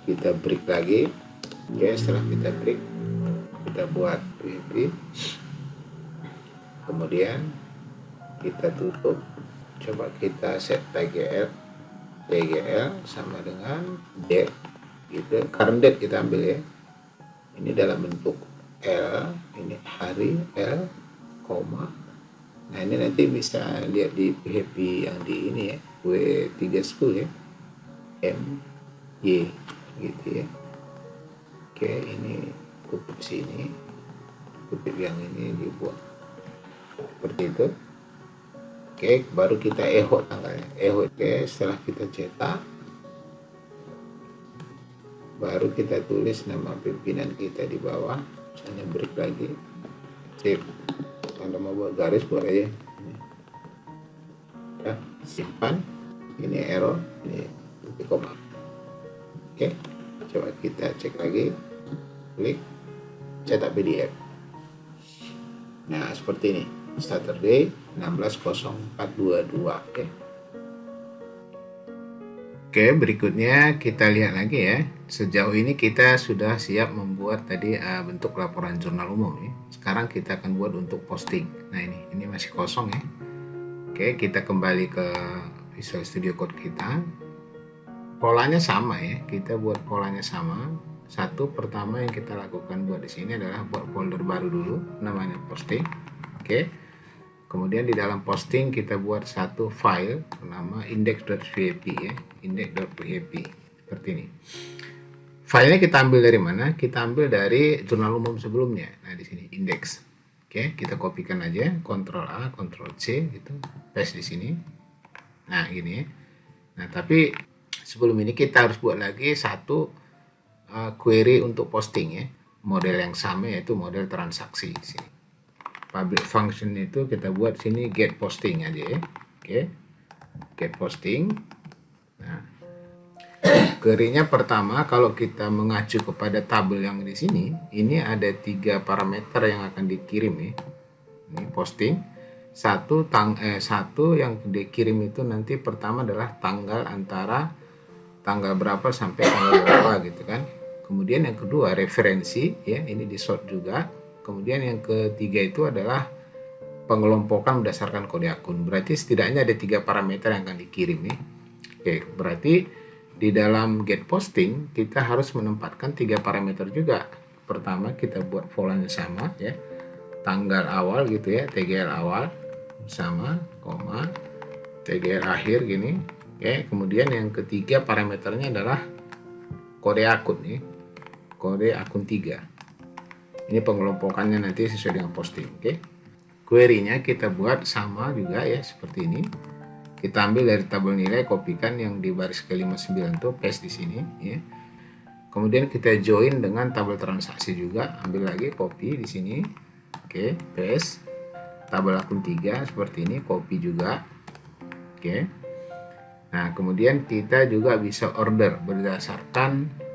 kita break lagi. Oke, setelah kita break kita buat PHP, kemudian kita tutup. Coba kita set tgl sama dengan date gitu, current date kita ambil ya, ini dalam bentuk L, ini hari L, koma. Nah ini nanti bisa lihat di PHP yang di ini ya, W3 ya, M Y gitu ya. Oke, ini kutip sini, kutip yang ini dibuat seperti itu. Oke, baru kita echo tanggalnya, echo. Oke, setelah kita cetak, baru kita tulis nama pimpinan kita di bawah, misalnya break lagi, save. Kalau mau buat garis buat aja, ya, simpan. Ini error, ini titik koma. Oke, coba kita cek lagi, klik, cetak PDF. Nah seperti ini, Saturday 16.04.22 ya. Oke, berikutnya kita lihat lagi ya. Sejauh ini kita sudah siap membuat tadi bentuk laporan jurnal umum ya. Sekarang kita akan buat untuk posting. Nah ini masih kosong ya. Oke, kita kembali ke Visual Studio Code kita. Polanya sama ya, kita buat polanya sama. Satu pertama yang kita lakukan buat di sini adalah buat folder baru dulu, namanya posting. Oke. Kemudian di dalam posting kita buat satu file bernama index.php ya, index.php seperti ini. Filenya kita ambil dari mana? Kita ambil dari jurnal umum sebelumnya. Nah di sini index. Oke, kita kopikan aja, Ctrl A, Ctrl C gitu, paste di sini. Nah gini ya. Nah, tapi sebelum ini kita harus buat lagi satu query untuk posting ya. Model yang sama yaitu model transaksi sini. Public function itu kita buat sini get posting aja ya. Oke. Get posting. Nah, query-nya pertama kalau kita mengacu kepada tabel yang di sini, ini ada 3 parameter yang akan dikirim ya. Ini posting. Satu yang dikirim itu nanti pertama adalah tanggal antara tanggal berapa sampai tanggal berapa gitu kan. Kemudian yang kedua referensi ya, ini di sort juga. Kemudian yang ketiga itu adalah pengelompokan berdasarkan kode akun. Berarti setidaknya ada 3 parameter yang akan dikirim nih. Oke, berarti di dalam get posting kita harus menempatkan 3 parameter juga. Pertama kita buat polanya sama ya. Tanggal awal gitu ya, TGL awal sama, koma, TGL akhir gini. Oke, kemudian yang ketiga parameternya adalah kode akun nih. Kode akun 3. Ini pengelompokannya nanti sesuai dengan posting, oke. Query-nya kita buat sama juga ya, seperti ini. Kita ambil dari tabel nilai, kopikan yang di baris ke-59 itu, paste di sini ya. Kemudian kita join dengan tabel transaksi juga, ambil lagi copy di sini. Oke, paste. Tabel akun 3 seperti ini, copy juga. Oke. Nah, kemudian kita juga bisa order berdasarkan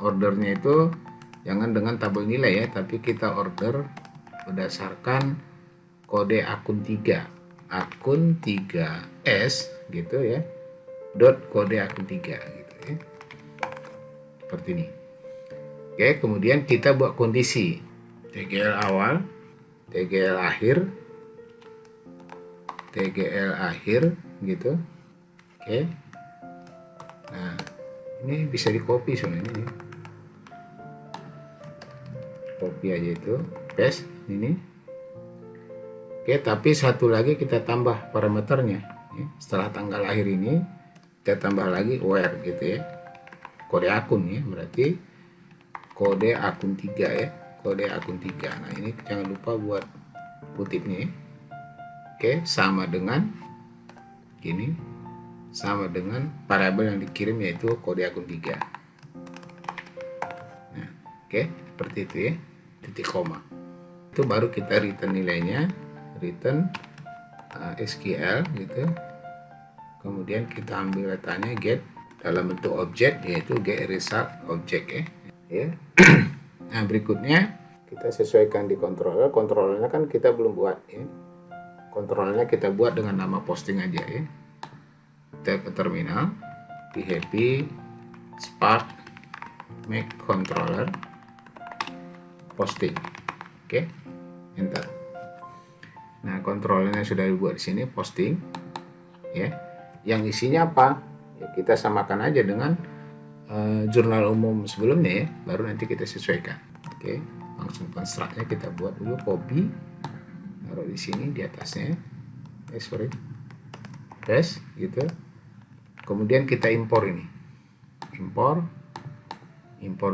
ordernya itu jangan dengan tabel nilai ya, tapi kita order berdasarkan kode akun 3 3S gitu ya, dot kode akun 3 gitu ya, seperti ini. Oke, kemudian kita buat kondisi TGL awal, TGL akhir gitu. Oke. Nah, ini bisa di copy sebenarnya ini. Copy aja itu, paste ini. Oke, tapi satu lagi kita tambah parameternya ya. Setelah tanggal lahir ini kita tambah lagi where gitu ya, kode akun ya, berarti kode akun 3 ya, kode akun 3. Nah, ini jangan lupa buat kutipnya ya. Oke, sama dengan gini, sama dengan variabel yang dikirim yaitu kode akun 3. Nah, oke, seperti itu ya, titik koma. Itu baru kita return nilainya, return SQL gitu. Kemudian kita ambil datanya get dalam bentuk objek yaitu get result object ya. Nah, berikutnya kita sesuaikan di controller. Controllernya kan kita belum buat ya. Controllernya kita buat dengan nama posting aja ya. Kita ke terminal, php spark make controller posting. Oke, enter. Nah, controllernya sudah dibuat di sini, posting ya. Yang isinya apa? Ya, kita samakan aja dengan jurnal umum sebelumnya ya, baru nanti kita sesuaikan. Oke, langsung construct-nya kita buat dulu, copy, taruh di sini di atasnya. Paste gitu. Kemudian kita impor ini. Impor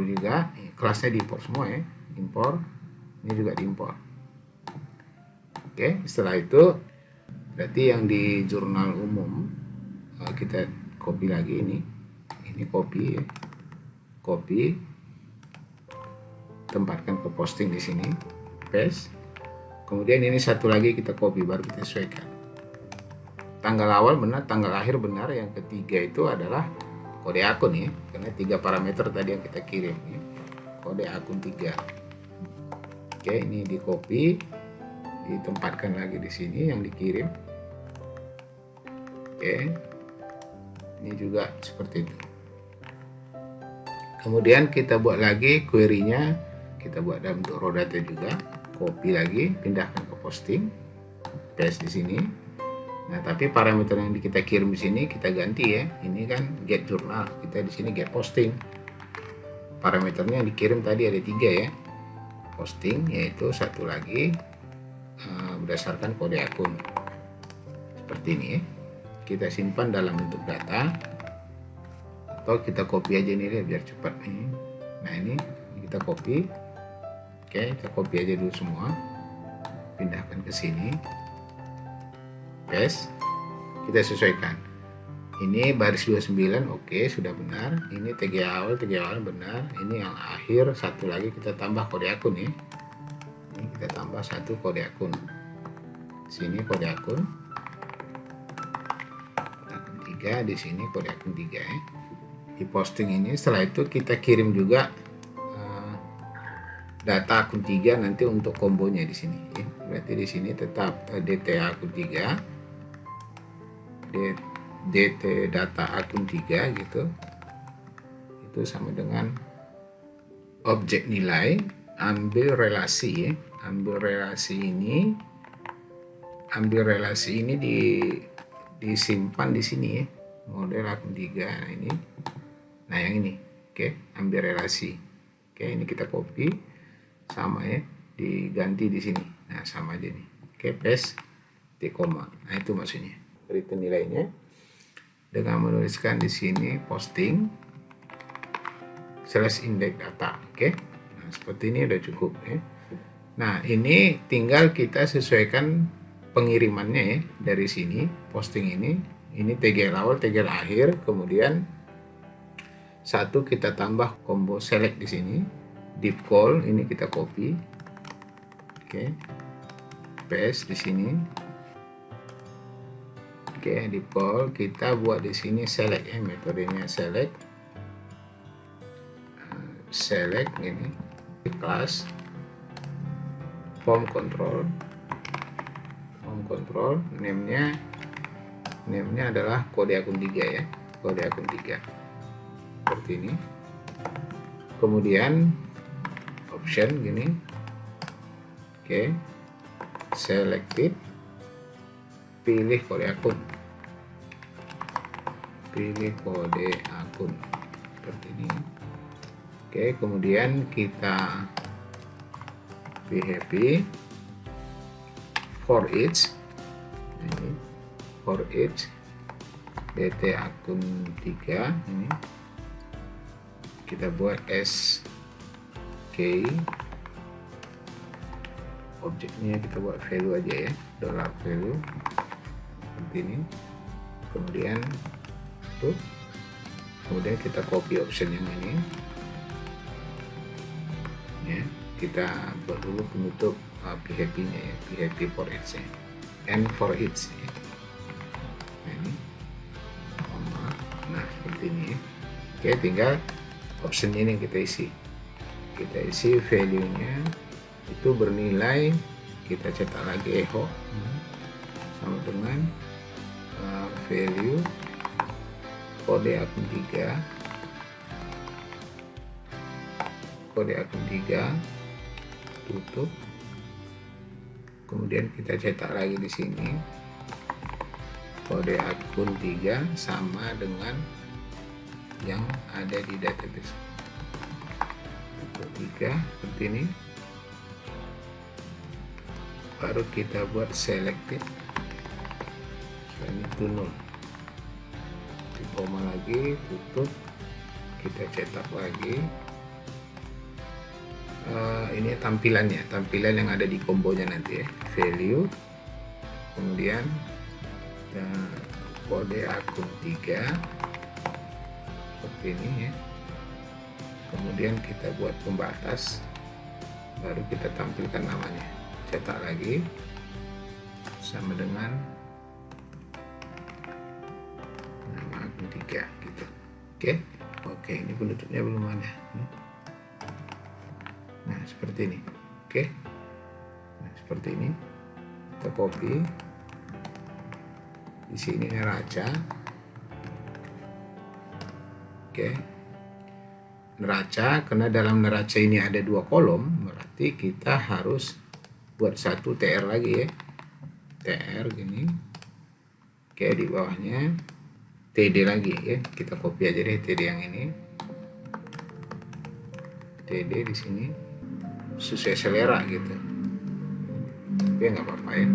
juga, kelasnya diimpor semua ya. Impor, ini juga diimpor. Oke, setelah itu berarti yang di jurnal umum kita copy lagi ini copy ya. Copy, tempatkan ke posting di sini, paste. Kemudian ini satu lagi kita copy, baru kita sesuaikan. Tanggal awal benar, tanggal akhir benar. Yang ketiga itu adalah kode akun ya, karena 3 parameter tadi yang kita kirim ya. Kode akun 3. Oke, ini di copy, ditempatkan lagi di sini yang dikirim. Oke, ini juga seperti itu. Kemudian kita buat lagi query-nya, kita buat dalam bentuk raw data juga, copy lagi, pindahkan ke posting, paste di sini. Nah, tapi parameter yang kita kirim di sini kita ganti ya. Ini kan get jurnal, kita di sini get posting. Parameternya yang dikirim tadi ada 3 ya. Posting, yaitu satu lagi berdasarkan kode akun. Seperti ini ya. Kita simpan dalam bentuk data, atau kita copy aja nih biar cepat nih. Nah, ini kita copy. Oke, kita copy aja dulu semua. Pindahkan ke sini. Paste, kita sesuaikan. Ini baris 29, oke, sudah benar. Ini TG awal benar. Ini yang akhir, satu lagi kita tambah kode akun ya. Ini kita tambah satu kode akun. Sini kode akun. Akun 3, di sini kode akun 3 ya. Di posting ini, setelah itu kita kirim juga data akun 3 nanti untuk kombonya di sini ya. Berarti di sini tetap DTA akun 3. DT data akun 3 gitu, itu sama dengan objek nilai, ambil relasi ya, ambil relasi ini disimpan di sini ya, model akun 3. Nah ini, nah yang ini, oke, ambil relasi, oke, ini kita copy sama ya, diganti di sini, nah sama aja nih, oke, paste titik koma. Nah itu maksudnya return nilainya dengan menuliskan di sini posting /index data. Oke, nah seperti ini udah cukup ya. Nah ini tinggal kita sesuaikan pengirimannya ya, dari sini posting ini TGL awal, TGL akhir, kemudian satu kita tambah combo select di sini, deep call ini kita copy, oke, paste di sini. Oke, di call kita buat di sini select ya, metodenya select ini class form control name-nya adalah kode akun 3 ya, kode akun 3 seperti ini. Kemudian option gini, oke, selected, pilih kode akun, seperti ini. Oke, kemudian kita happy for each, ini for each DT akun 3 ini kita buat SK, objeknya kita buat value aja ya, $value seperti ini. Kemudian tuh, kemudian kita copy option yang ini ya, kita buat dulu penutup PHP nya ya, PHP for each ya, and for each ya. Nah ini, nah seperti ini ya. Oke, tinggal option ini kita isi value nya itu bernilai, kita cetak lagi echo sama dengan value kode akun 3, tutup, kemudian kita cetak lagi di sini kode akun 3 sama dengan yang ada di database. Akun 3 seperti ini, baru kita buat selected, ini itu 0, di koma lagi, tutup, kita cetak lagi. Ini tampilan yang ada di kombonya nanti ya, value, kemudian kode akun 3 seperti ini ya, kemudian kita buat pembatas, baru kita tampilkan namanya, cetak lagi sama dengan nama akun 3 gitu. Oke, ini penutupnya belum ada. Nah seperti ini, oke. Nah seperti ini, kita copy di sini neraca, oke. Neraca, karena dalam neraca ini ada 2 kolom, berarti kita harus buat satu TR lagi ya, TR gini, oke. Di bawahnya TD lagi ya, kita copy aja deh TD yang ini, TD di sini sesuai selera gitu, tapi nggak apa-apa ya,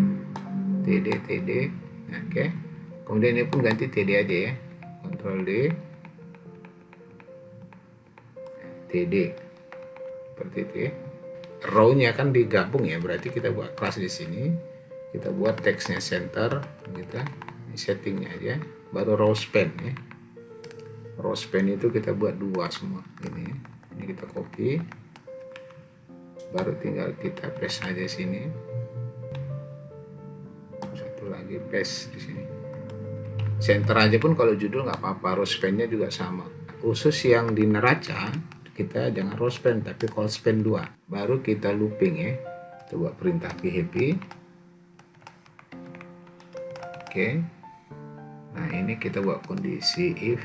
TD. Nah, oke. Kemudian ini pun ganti TD aja ya, Ctrl D, TD seperti itu ya. Row-nya kan digabung ya, berarti kita buat kelas di sini, kita buat teksnya center gitu, ini settingnya aja. baru row span ya. Row span itu kita buat 2 semua ini kita copy, baru tinggal kita paste aja sini, satu lagi paste di sini, center aja pun kalau judul nggak apa-apa. Row span-nya juga sama, khusus yang di neraca kita jangan row span tapi call span 2, baru kita looping ya. Coba perintah php. Oke. Nah, ini kita buat kondisi if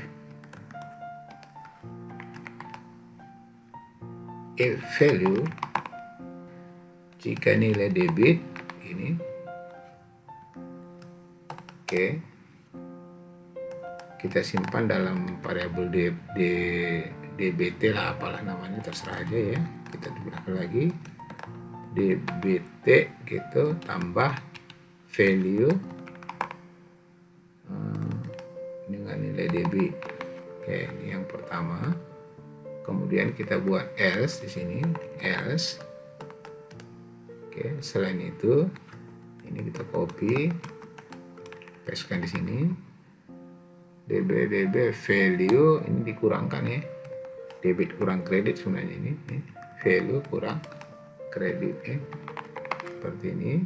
value, jika nilai debit ini, oke, kita simpan dalam variabel dbt lah, apalah namanya, terserah aja ya. Kita dibelakang lagi dbt gitu, tambah value dengan nilai debit. Oke, ini yang pertama. Kemudian kita buat else di sini, else. Oke, selain itu ini kita copy, pastekan di sini. db value ini dikurangkan ya. Debit kurang kredit sebenarnya ini. Value kurang kredit ya. Seperti ini.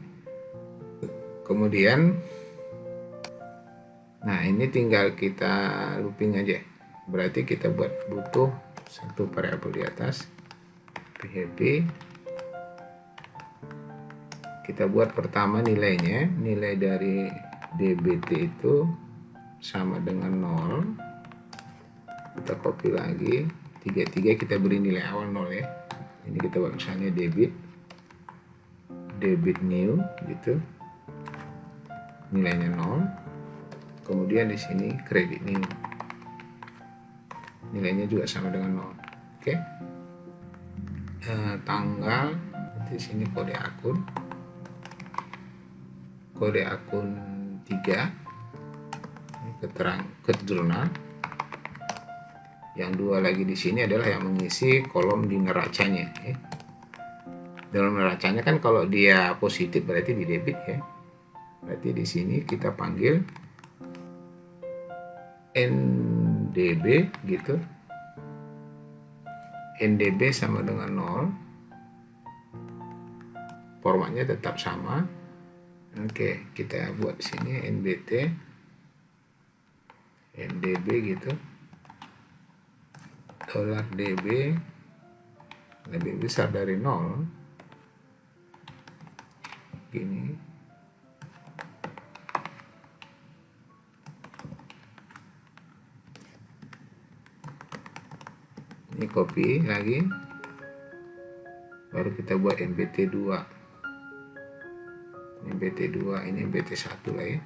Kemudian nah, ini tinggal kita looping aja. Berarti kita butuh satu variabel di atas, php. Kita buat pertama nilainya, nilai dari dbt itu sama dengan 0. Kita copy lagi, 33 kita beri nilai awal 0 ya. Ini kita buat misalnya debit new gitu, nilainya 0. Kemudian di sini credit new, nilainya juga sama dengan 0. Oke. Tanggal di sini kode akun 3, ke jurnal. Yang 2 lagi di sini adalah yang mengisi kolom di neracanya ya. Dalam neracanya kan kalau dia positif berarti di debit ya. Berarti di sini kita panggil ndb gitu, ndb sama dengan 0, formatnya tetap sama. Oke, kita buat di sini ndb gitu, $db lebih besar dari 0 gini. Ini copy lagi, baru kita buat mbt2. Ini mbt1 lah ya.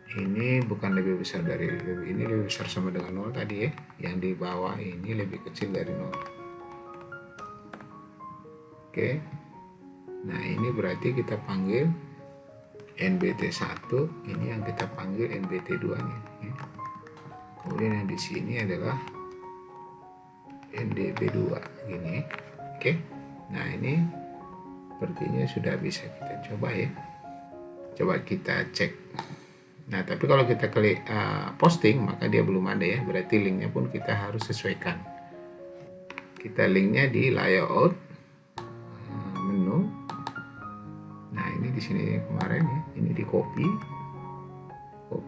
Ini bukan lebih besar dari, ini lebih besar sama dengan 0 tadi ya. Yang di bawah ini lebih kecil dari 0. Oke. Nah, ini berarti kita panggil nbt1, ini yang kita panggil nbt2 nih ya. Kemudian yang di sini adalah ndb2 gini. Oke. Nah, ini sepertinya sudah bisa kita coba ya. Coba kita cek. Nah, tapi kalau kita klik posting maka dia belum ada ya. Berarti linknya pun kita harus sesuaikan. Kita linknya di layout, menu. Nah, ini di sini kemarin ya. Ini di copy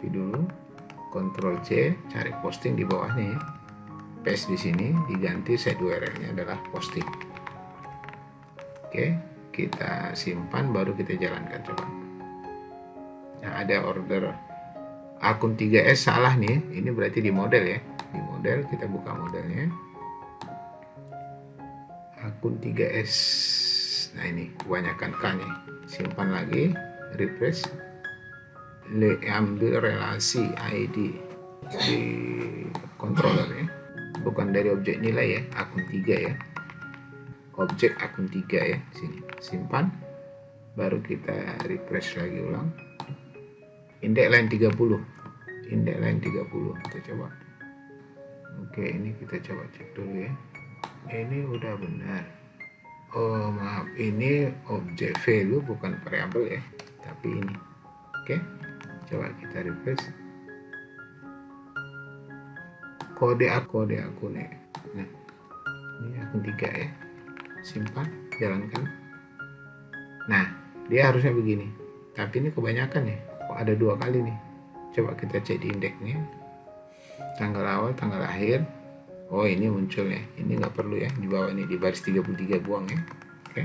dulu. Ctrl C, cari posting di bawahnya ya. Paste di sini, diganti set URL-nya adalah posting. Oke, kita simpan baru kita jalankan coba. Nah, ada order akun 3S salah nih. Ini berarti di model ya. Di model kita buka modelnya. Akun 3S. Nah, ini kebanyakan K-nya. Simpan lagi, refresh. Ambil relasi ID di controller ya, bukan dari objek nilai ya, akun 3 ya, objek akun 3 ya. Sini simpan, baru kita refresh lagi ulang. Indeks line 30, kita coba. Oke, ini kita coba cek dulu ya. Ini udah benar. Oh maaf, ini objek value bukan variabel ya, tapi ini. Oke. Coba kita refresh. Kode akunnya. Nah, ini akun 3 ya. Simpan, jalankan. Nah, dia harusnya begini. Tapi ini kebanyakan ya. Kok ada 2 kali nih. Coba kita cek di indeksnya. Tanggal awal, tanggal akhir. Oh, ini muncul ya. Ini nggak perlu ya. Di bawah ini di baris 33 buang ya. Oke.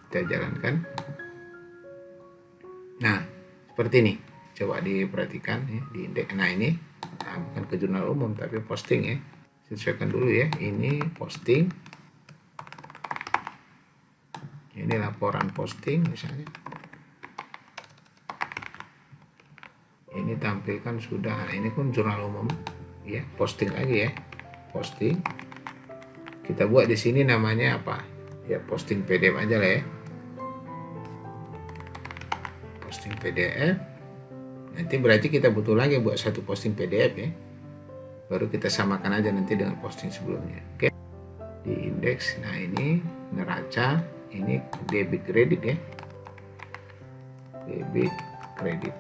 Kita jalankan. Nah, seperti ini. Coba diperhatikan ya di indeks. Nah, ini bukan ke jurnal umum tapi posting ya. Sesuaikan dulu ya. Ini posting. Ini laporan posting misalnya. Ini tampilkan sudah. Nah, ini pun jurnal umum ya. Posting lagi ya. Posting. Kita buat di sini namanya apa? Ya posting PDF aja lah ya. Posting PDF. Nanti berarti kita butuh lagi buat satu posting PDF ya. Baru kita samakan aja nanti dengan posting sebelumnya. Oke. Di indeks. Nah, ini neraca, ini debit kredit ya. Debit kredit.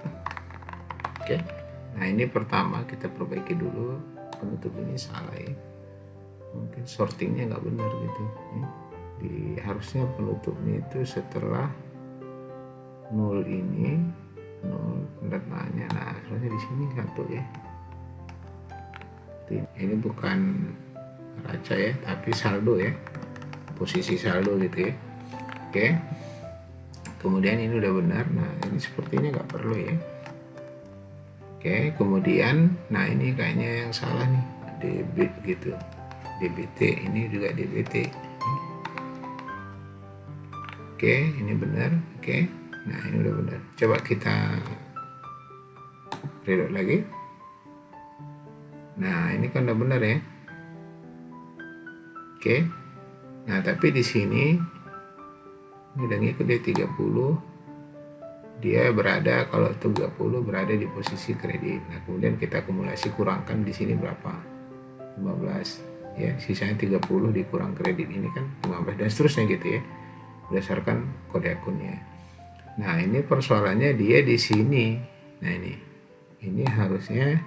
Oke. Nah, ini pertama kita perbaiki dulu. Penutup ini salah ya. Mungkin sortingnya nggak benar gitu ya. Harusnya penutupnya itu setelah 0 ini 0 tanda tanya. Nah, soalnya di sini 1 ya. Ini bukan neraca ya, tapi saldo ya. Posisi saldo gitu ya. Oke. Kemudian ini udah benar. Nah, ini sepertinya nggak perlu ya. Oke, kemudian nah ini kayaknya yang salah nih. Debit gitu. DBT, ini juga DBT. Oke, ini benar. Oke. Nah, ini udah benar. Coba kita reload lagi. Nah, ini kan udah benar ya. Oke. Nah, tapi di sini ini udah ngikut dia 30. Dia berada, kalau 30 berada di posisi kredit. Nah, kemudian kita akumulasi, kurangkan di sini berapa? 15 ya, sisanya 30 dikurang kredit ini kan 15 dan seterusnya gitu ya. Berdasarkan kode akunnya. Nah, ini persoalannya dia di sini. Nah, ini harusnya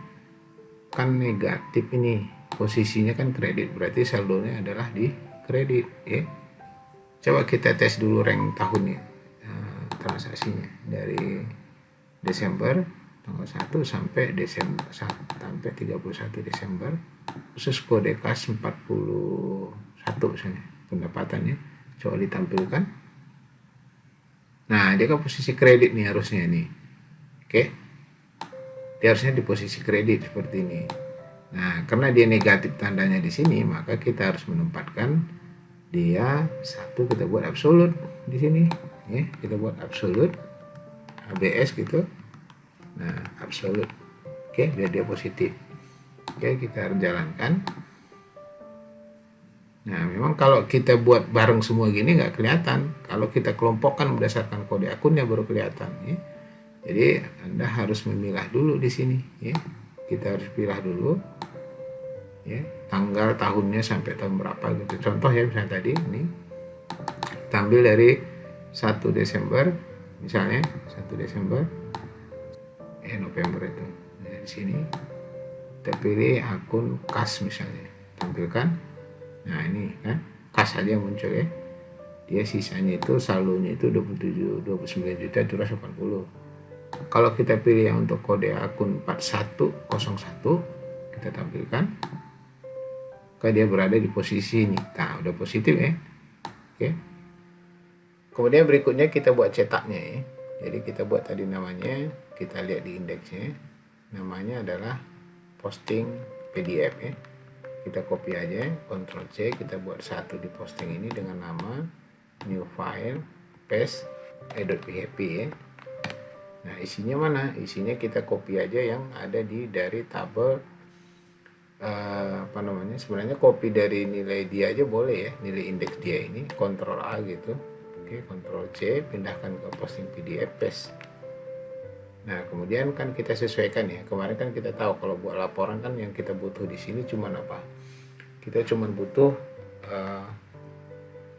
kan negatif ini. Posisinya kan kredit, berarti saldonya adalah di kredit ya. Coba kita tes dulu rank tahunnya, transaksinya dari Desember tanggal 1 sampai Desember sampai 31 Desember khusus kode kas 41 misalnya pendapatannya. Coba ditampilkan. Nah, dia kan posisi kredit nih harusnya nih. Oke. Dia harusnya di posisi kredit seperti ini. Nah, karena dia negatif tandanya di sini, maka kita harus menempatkan dia satu, kita buat absolut di sini ya. Kita buat absolut ABS gitu. Nah, absolut. Oke, biar dia positif. Oke, kita harus jalankan. Nah, memang kalau kita buat bareng semua gini nggak kelihatan. Kalau kita kelompokkan berdasarkan kode akunnya baru kelihatan ya. Jadi Anda harus memilah dulu di sini ya. Kita harus pilih dulu ya, tanggal tahunnya sampai tahun berapa gitu. Contoh ya, misalnya tadi ini tampil dari 1 Desember misalnya 1 Desember November itu. Nah, di sini kita pilih akun kas misalnya, tampilkan. Nah, ini kan kas aja muncul ya. Dia sisanya itu saldonya itu 29.280. Kalau kita pilih yang untuk kode akun 4101 kita tampilkan, maka dia berada di posisi ini. Nah, udah positif ya. Oke. Kemudian berikutnya kita buat cetaknya ya. Jadi kita buat tadi namanya, kita lihat di indeksnya. Namanya adalah posting PDF ya. Kita copy aja, Ctrl C, kita buat satu di posting ini dengan nama new file, paste, .php ya. Nah, isinya mana? Isinya kita copy aja yang ada dari tabel sebenarnya copy dari nilai dia aja boleh ya, nilai indeks dia ini, Ctrl A gitu. Oke, Ctrl C, pindahkan ke posting PDF, paste. Nah, kemudian kan kita sesuaikan ya. Kemarin kan kita tahu kalau buat laporan kan yang kita butuh di sini cuma apa? Kita cuma butuh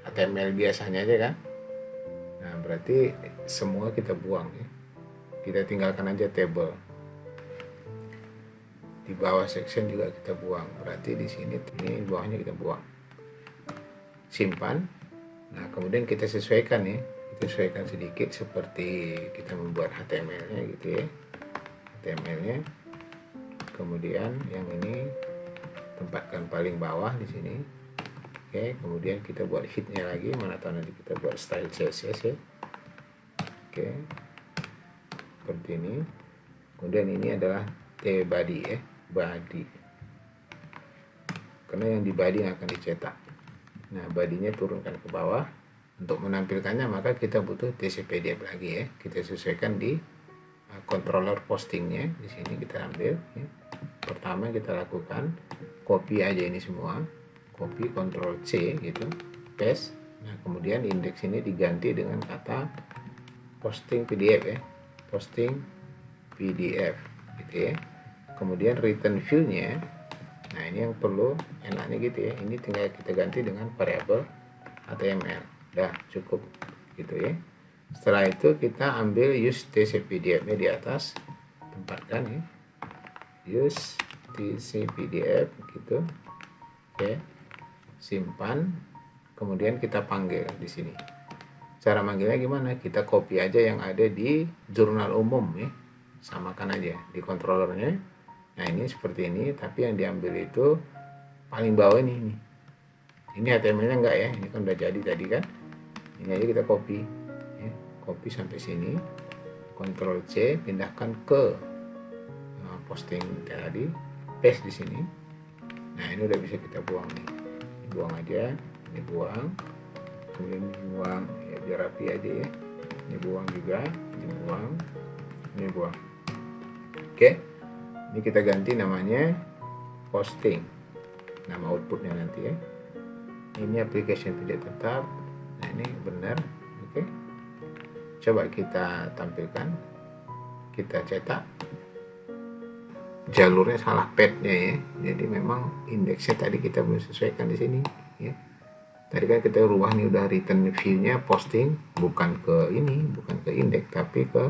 HTML biasanya aja kan. Nah, berarti semua kita buang ya. kita tinggalkan aja table. Di bawah section juga kita buang, berarti di sini ini bawahnya kita buang. Simpan. Nah kemudian kita sesuaikan ya, kita sesuaikan sedikit seperti kita membuat HTML-nya gitu ya, HTML-nya. Kemudian yang ini tempatkan paling bawah di sini. Oke, kemudian kita buat headnya lagi, mana tahu nanti kita buat style CSS ya. Oke, seperti ini. Kemudian ini adalah body ya, body, karena yang di body yang akan dicetak. Nah bodinya turunkan ke bawah. Untuk menampilkannya maka kita butuh TCPDF lagi ya, kita sesuaikan di controller postingnya. Di sini kita ambil ya. Pertama kita lakukan copy aja ini semua, copy Ctrl C gitu, paste. Nah kemudian indeks ini diganti dengan kata posting PDF ya, posting PDF gitu ya. Kemudian return view-nya, nah ini yang perlu enaknya gitu ya, ini tinggal kita ganti dengan variabel HTML. Dah cukup gitu ya. Setelah itu kita ambil use tcpdf-nya di atas, tempatkan ya, use tcpdf gitu. Oke, simpan. Kemudian kita panggil di sini. Cara manggilnya gimana? Kita copy aja yang ada di jurnal umum ya, samakan aja di controllernya. Nah ini seperti ini, tapi yang diambil itu paling bawah ini. Ini HTML-nya enggak ya, ini kan udah jadi tadi kan. Ini aja kita copy ya. Copy sampai sini, Ctrl C, pindahkan ke posting tadi, paste di sini. Nah ini udah bisa kita buang nih, buang aja, ini buang, kemudian buang ya, biar rapi aja ya. Ini buang juga, ini buang, ini buang. Oke, ini kita ganti namanya posting, nama outputnya nanti ya. Ini application tidak tetap. Nah ini benar. Oke, coba kita tampilkan, kita cetak. Jalurnya salah padnya ya, jadi memang indeksnya tadi kita belum sesuaikan di sini ya. Tadi kan kita rubah nih, udah return view-nya posting, bukan ke ini, bukan ke indeks tapi ke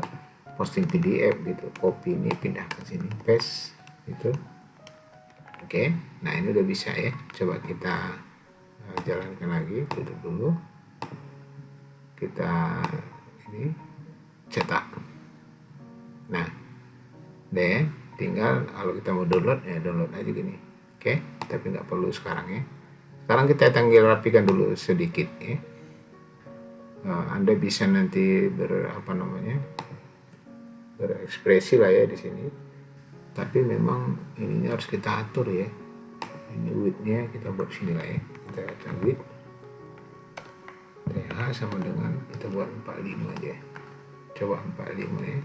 posting PDF gitu. Copy ini pindah ke sini, paste gitu. Oke, nah ini udah bisa ya. Coba kita jalankan lagi, duduk dulu, kita ini cetak. Nah deh, tinggal kalau kita mau download ya download aja gini. Oke, tapi nggak perlu sekarang ya. Sekarang kita tinggal rapikan dulu sedikit ya. Anda bisa nanti berekspresi lah ya di sini. Tapi memang ininya harus kita atur ya. Ini width-nya kita buat sini lah ya. Kita atur width TH sama dengan kita buat 45 aja. Coba 45 ya.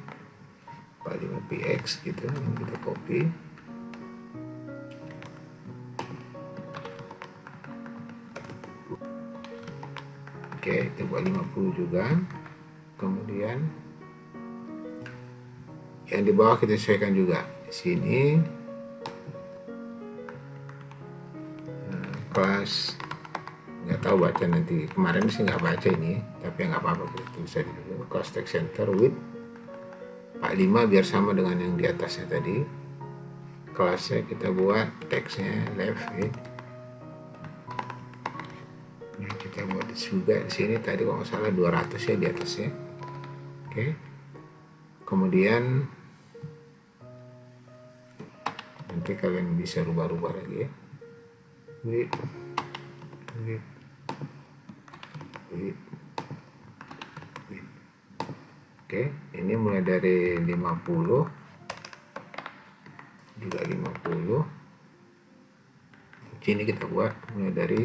45 px gitu, ini kita copy. Oke, kita buat 50 juga. Kemudian yang di bawah kita sesuaikan juga. Di sini kelas nggak tahu baca nanti, kemarin sih nggak baca ini, tapi nggak apa-apa, kita tulis aja dulu. Kelas text center width 45 biar sama dengan yang di atasnya tadi. Kelasnya kita buat teksnya left ya. Ini kita buat juga di sini tadi kalau nggak salah 200 ya di atasnya. Oke. Kemudian nanti kalian bisa rubah-rubah lagi ya. Width. Oke, ini mulai dari 50 juga 50. Sini kita buat mulai dari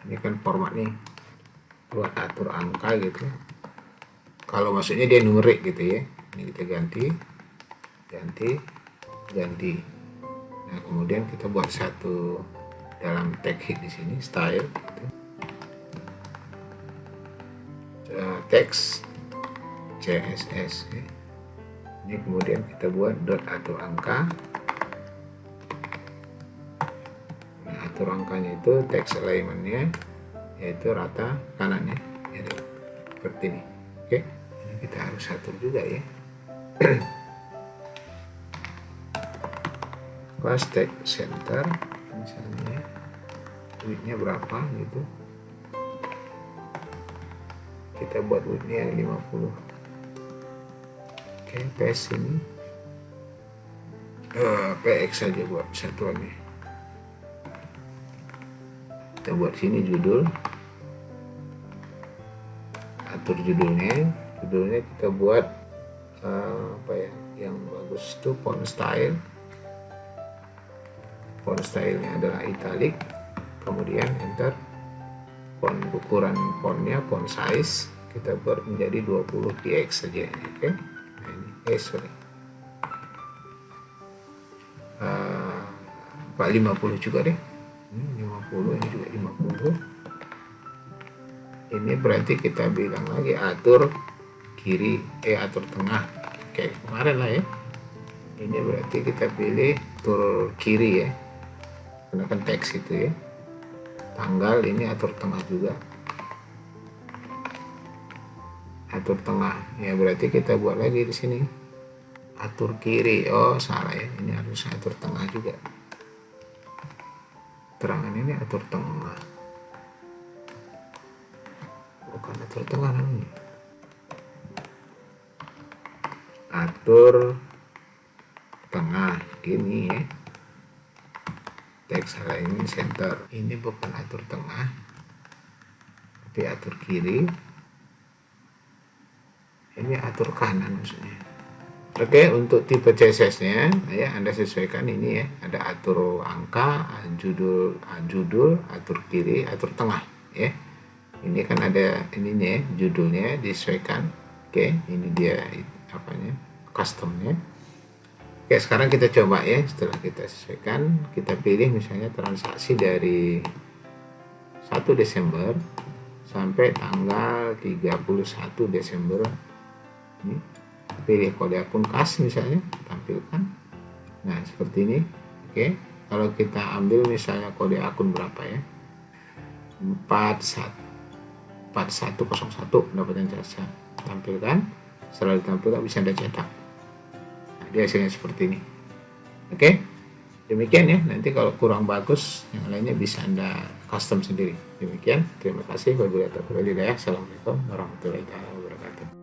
ini kan format nih, buat atur angka gitu. Kalau maksudnya dia numerik gitu ya. Ini kita ganti. Nah, kemudian kita buat satu dalam tag head di sini style gitu. Teks CSS ya. Ini kemudian kita buat dot atur angka. Nah, atur angkanya itu text alignmentnya yaitu rata kanannya ya, seperti ini. Oke, ini kita harus atur juga ya. Kelas text center misalnya widthnya berapa gitu, kita buat widthnya 50. Oke, paste ini PX saja buat satuannya. Kita buat sini judul, atur judulnya kita buat apa ya yang bagus tuh font stylenya adalah italic, kemudian enter. Font ukuran fontnya, font size kita buat menjadi 20 px saja. Oke, nah ini sorry 50 juga deh, 50, ini juga 50. Ini berarti kita bilang lagi atur kiri, atur tengah. Oke, kemarin lah ya. Ini berarti kita pilih atur kiri ya, karena kan teks itu ya. Tanggal ini atur tengah juga, atur tengah ya, berarti kita buat lagi di sini atur kiri. Oh salah ya, ini harus atur tengah juga. Terangan ini atur tengah, bukan atur tengah namanya, atur tengah gini ya. Teks alignment center ini bukan atur tengah tapi atur kiri, ini atur kanan maksudnya. Oke, untuk tipe CSS nya ya Anda sesuaikan ini ya, ada atur angka, judul, atur kiri, atur tengah ya. Ini kan ada ininya ya, judulnya disesuaikan. Oke, ini dia apanya, customnya. Oke, sekarang kita coba ya, setelah kita sesuaikan, kita pilih misalnya transaksi dari 1 Desember sampai tanggal 31 Desember. Ini pilih kode akun kas misalnya, tampilkan. Nah, seperti ini. Oke, kalau kita ambil misalnya kode akun berapa ya? 4101 pendapatan jasa. Tampilkan. Setelah ditampilkan bisa Anda cetak. Dia hasilnya seperti ini. Oke, demikian ya. Nanti kalau kurang bagus yang lainnya bisa Anda custom sendiri. Demikian, terima kasih. Wabillahi taufiq wal hidayah. Assalamualaikum warahmatullahi wabarakatuh.